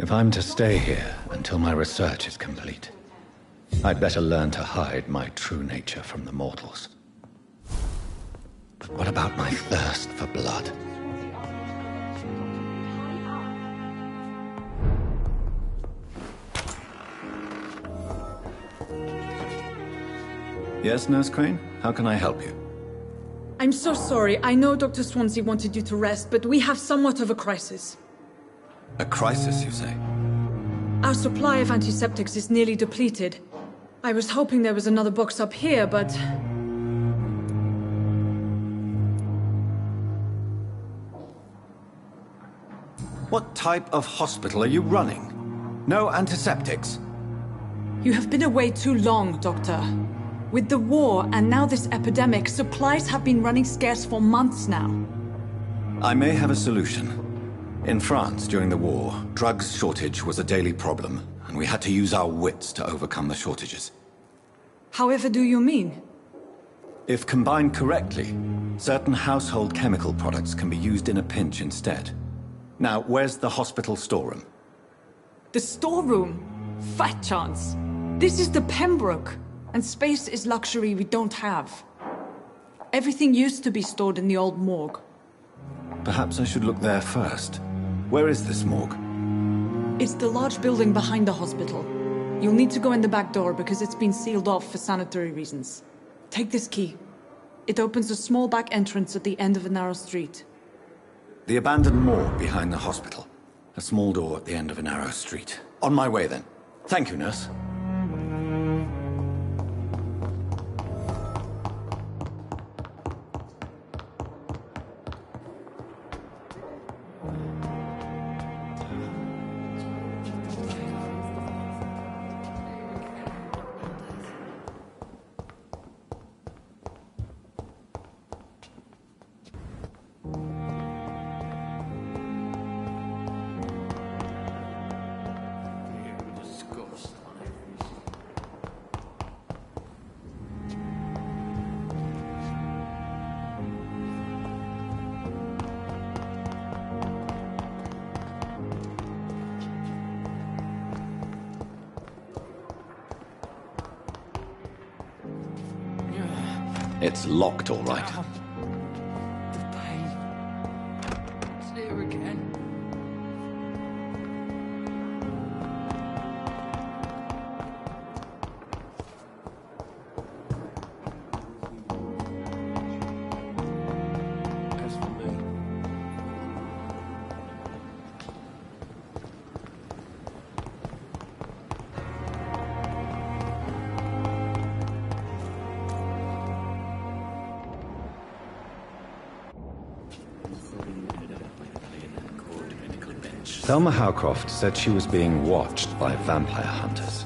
If I'm to stay here until my research is complete, I'd better learn to hide my true nature from the mortals. But what about my thirst for blood? Yes, Nurse Crane? How can I help you? I'm so sorry. I know Dr. Swansea wanted you to rest, but we have somewhat of a crisis. A crisis, you say? Our supply of antiseptics is nearly depleted. I was hoping there was another box up here, but... What type of hospital are you running? No antiseptics? You have been away too long, Doctor. With the war and now this epidemic, supplies have been running scarce for months now. I may have a solution. In France, during the war, drugs shortage was a daily problem, and we had to use our wits to overcome the shortages. However do you mean? If combined correctly, certain household chemical products can be used in a pinch instead. Now, where's the hospital storeroom? The storeroom? Fat chance. This is the Pembroke, and space is luxury we don't have. Everything used to be stored in the old morgue. Perhaps I should look there first. Where is this morgue? It's the large building behind the hospital. You'll need to go in the back door because it's been sealed off for sanitary reasons. Take this key. It opens a small back entrance at the end of a narrow street. The abandoned morgue behind the hospital. A small door at the end of a narrow street. On my way then. Thank you, nurse. It's locked, all right. The pain. It's here again. As for me, Thelma Howcroft said she was being watched by vampire hunters.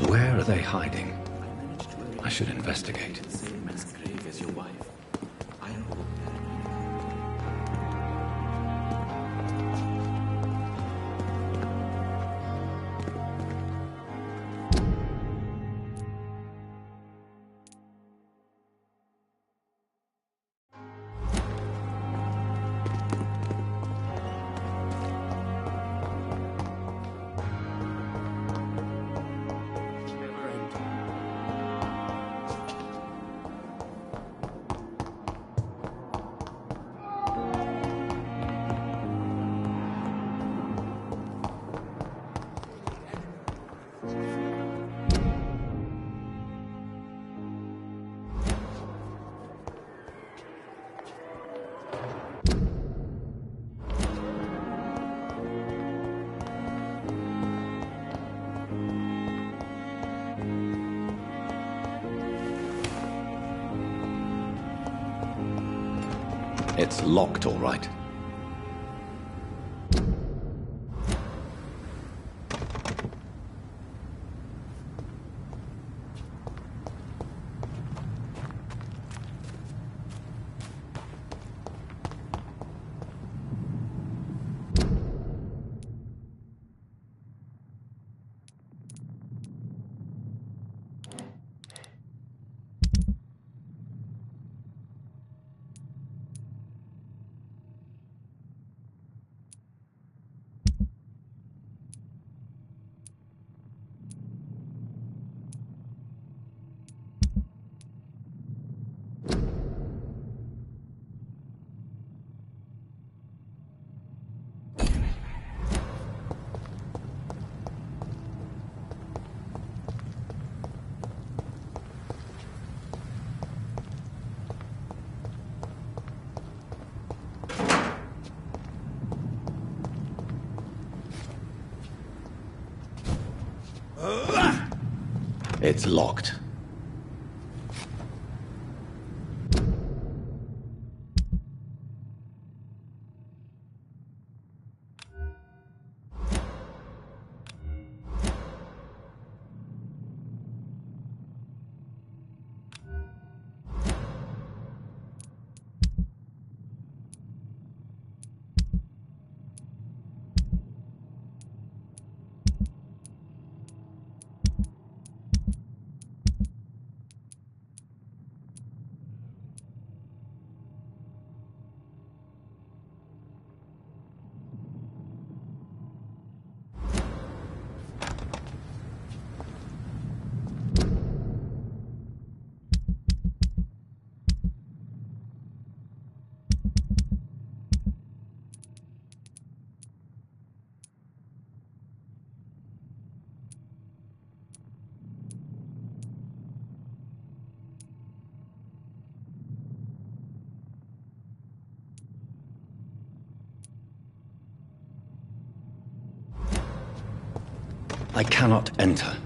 Where are they hiding? I should investigate. It's locked, all right. It's locked. I cannot enter.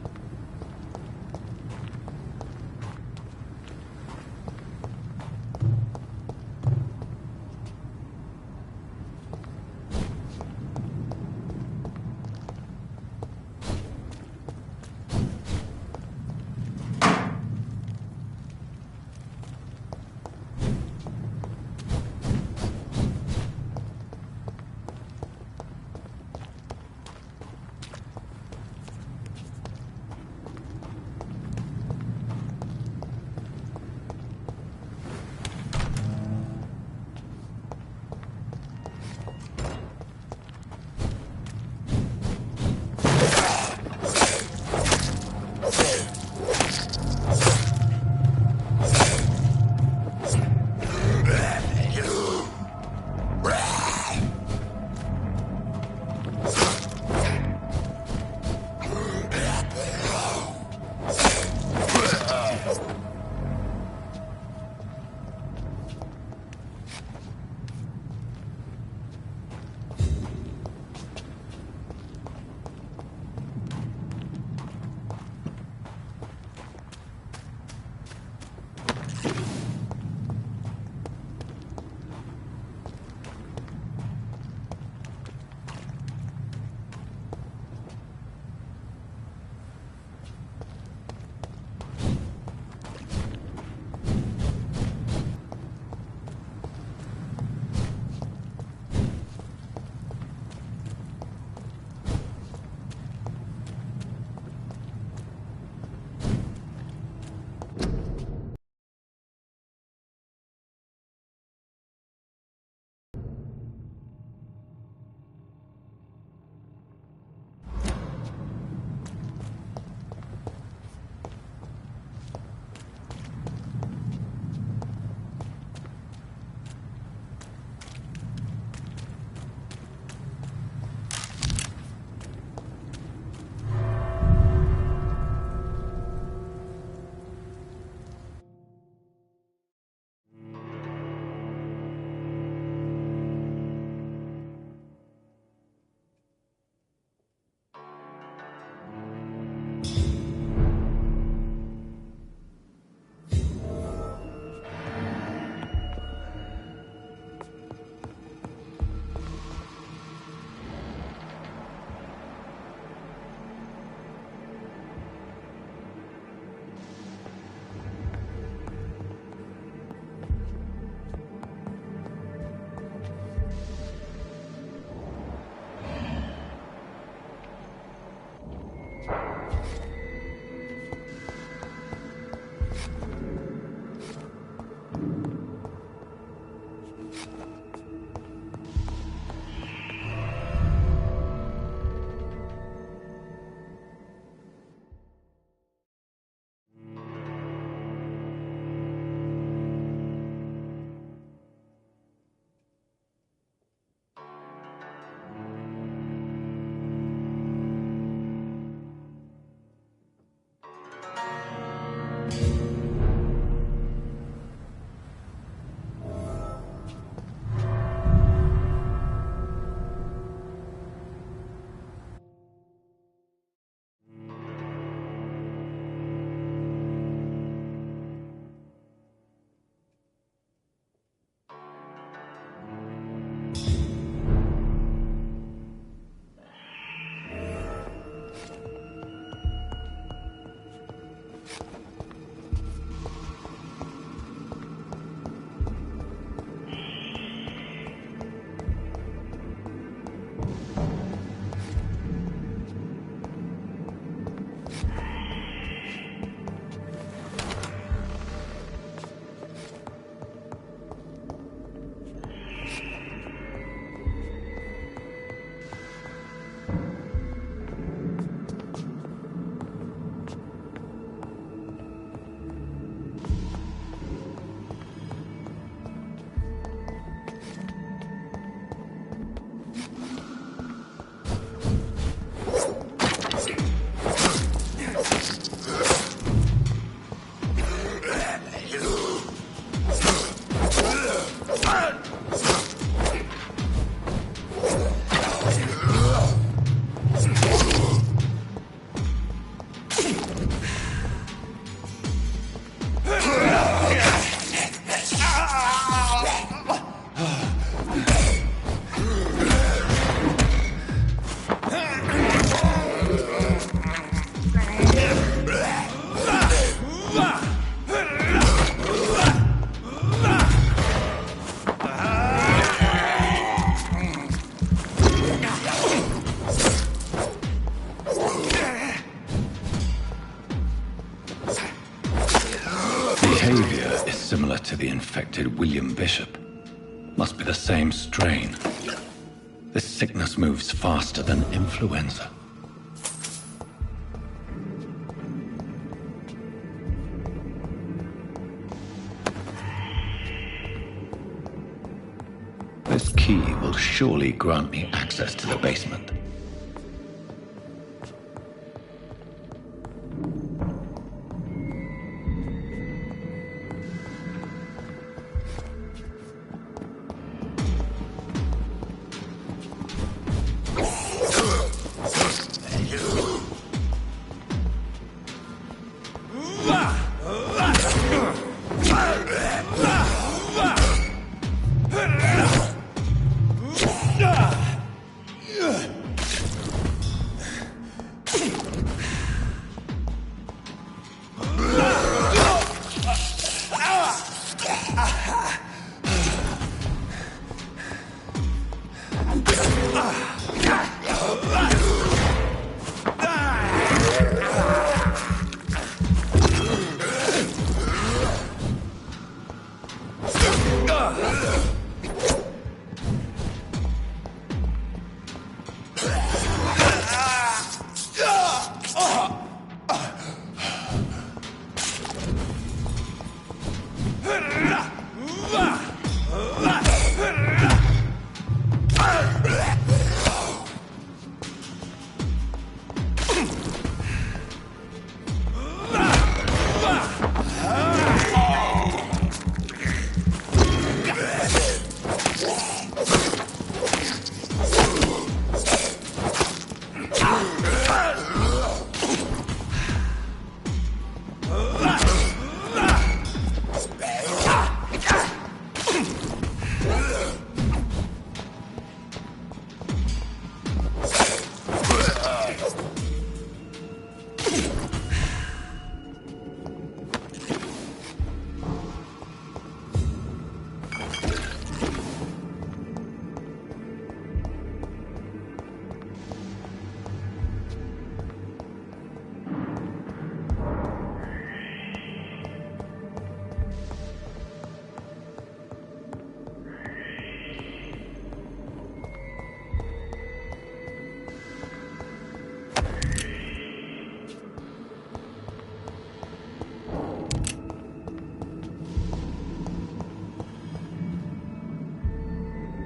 Behavior is similar to the infected William Bishop. Must be the same strain. This sickness moves faster than influenza. This key will surely grant me access to the basement.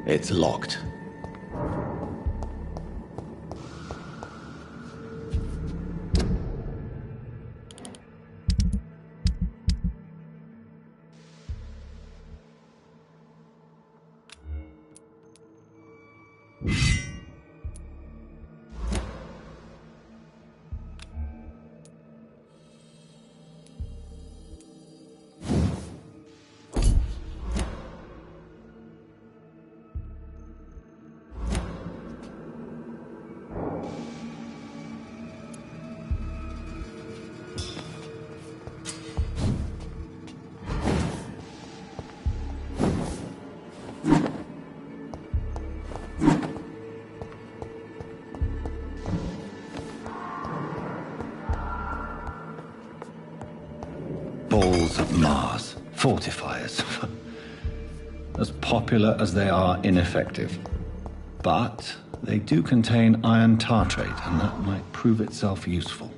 It's locked. Balls of Mars, fortifiers. As popular as they are ineffective. But they do contain iron tartrate, and that might prove itself useful.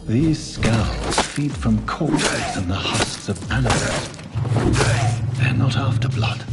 These skulls feed from corpses and the husks of animals. They're not after blood.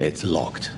It's locked.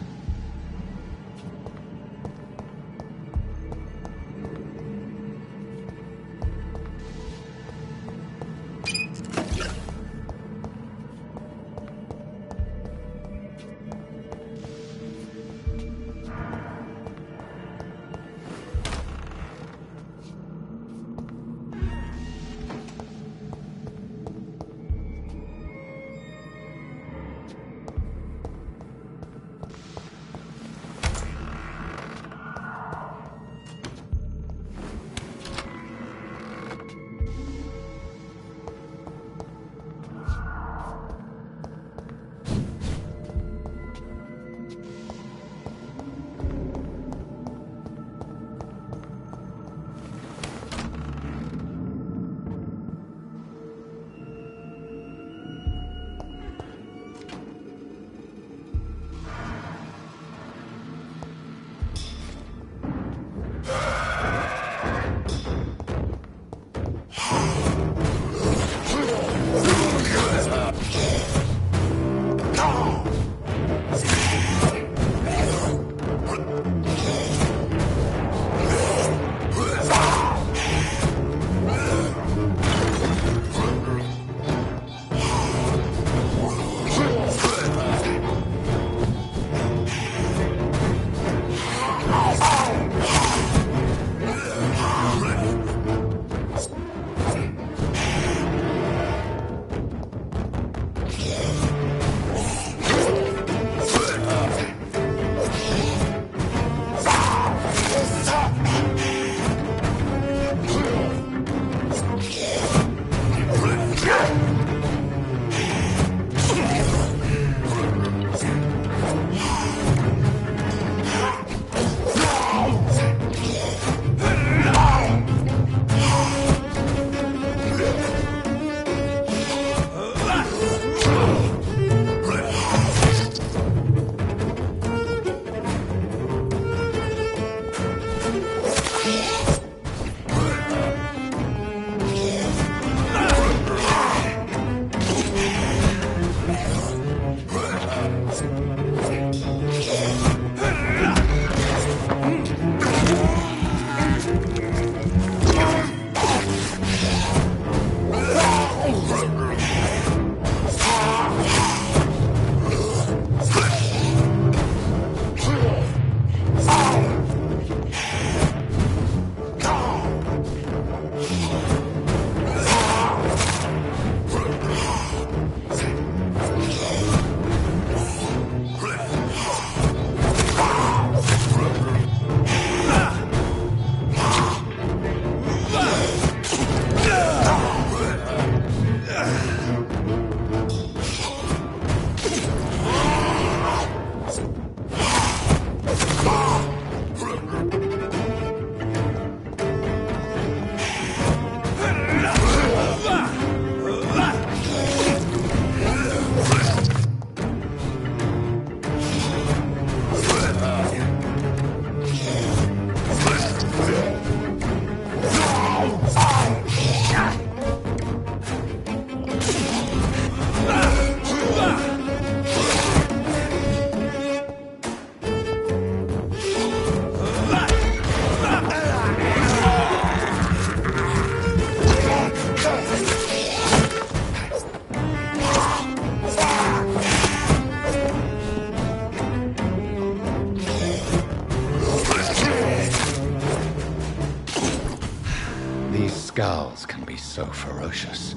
can be so ferocious.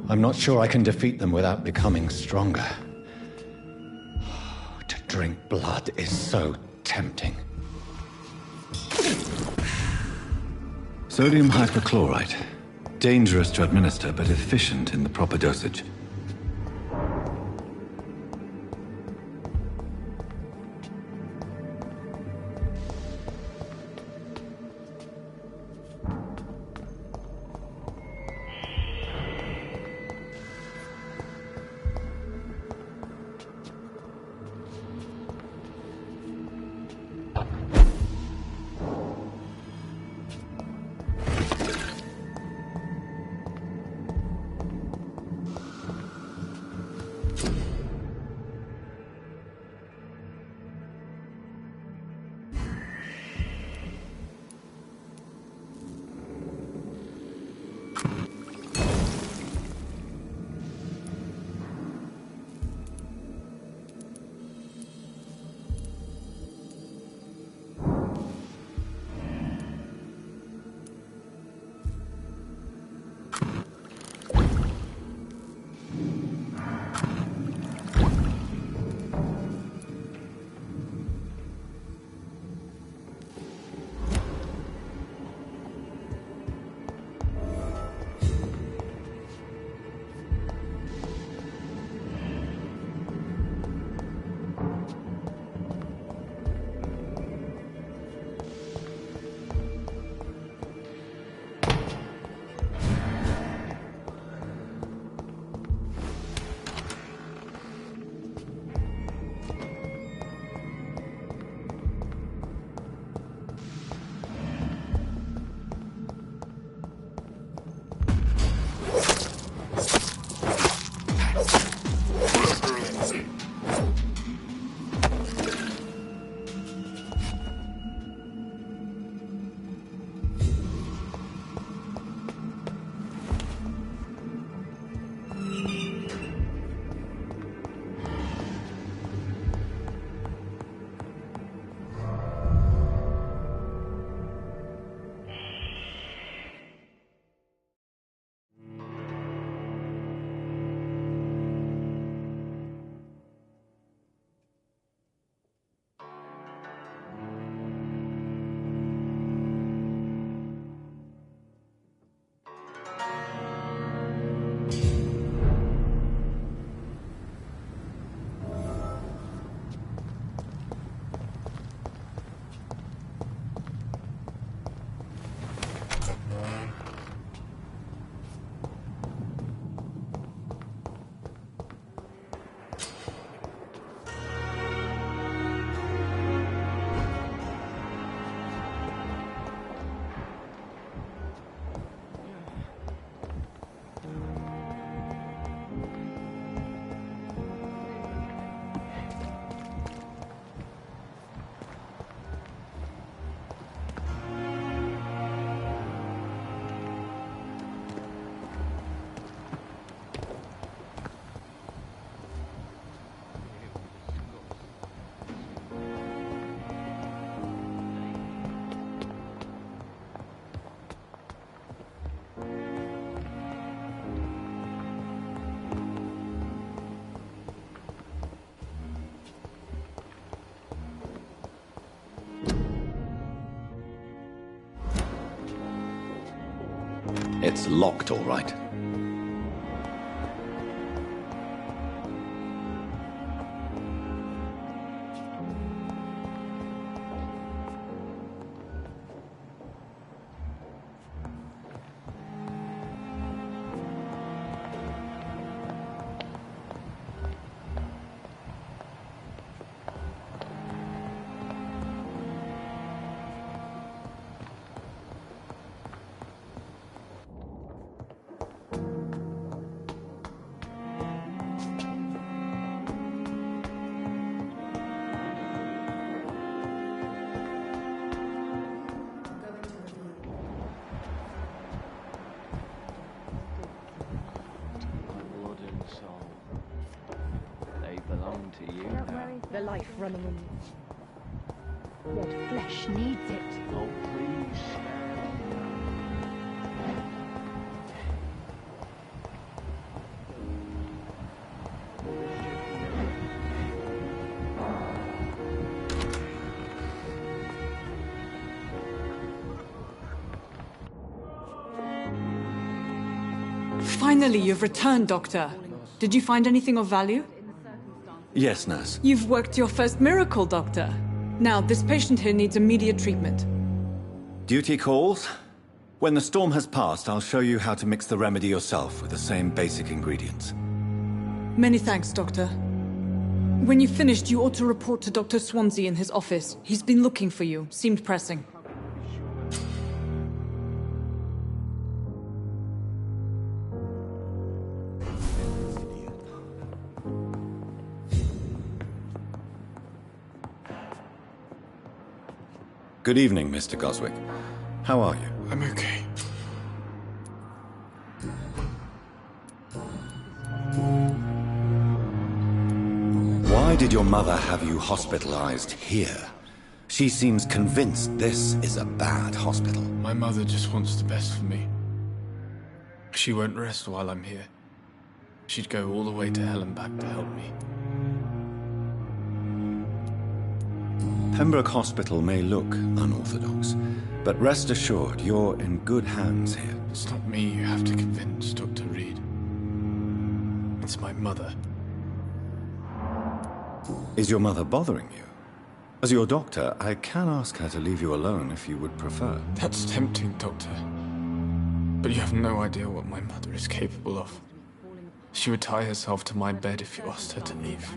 I'm not sure I can defeat them without becoming stronger. To drink blood is so tempting. Sodium hypochlorite. Dangerous to administer, but efficient in the proper dosage. It's locked, all right. The life running in you. Yet flesh needs it. Oh, please. Finally, you've returned, Doctor. Did you find anything of value? Yes, nurse. You've worked your first miracle, Doctor. Now, this patient here needs immediate treatment. Duty calls. When the storm has passed, I'll show you how to mix the remedy yourself with the same basic ingredients. Many thanks, Doctor. When you've finished, you ought to report to Dr. Swansea in his office. He's been looking for you. Seemed pressing. Good evening, Mr. Goswick. How are you? I'm okay. Why did your mother have you hospitalized here? She seems convinced this is a bad hospital. My mother just wants the best for me. She won't rest while I'm here. She'd go all the way to hell and back to help me. Pembroke Hospital may look unorthodox, but rest assured you're in good hands here. It's not me you have to convince, Dr. Reed. It's my mother. Is your mother bothering you? As your doctor, I can ask her to leave you alone if you would prefer. That's tempting, Doctor. But you have no idea what my mother is capable of. She would tie herself to my bed if you asked her to leave.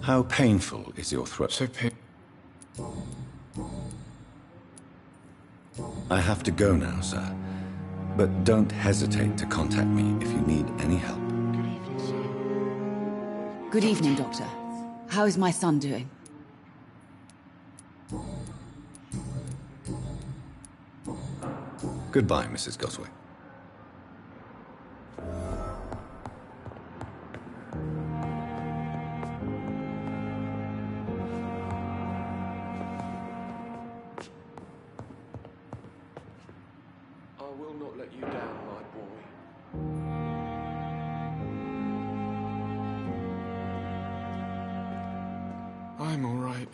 How painful is your throat? So painful. I have to go now, sir. But don't hesitate to contact me if you need any help. Good evening, sir. Good evening, Doctor. How is my son doing? Goodbye, Mrs. Goswick. I will not let you down, my boy. I'm all right.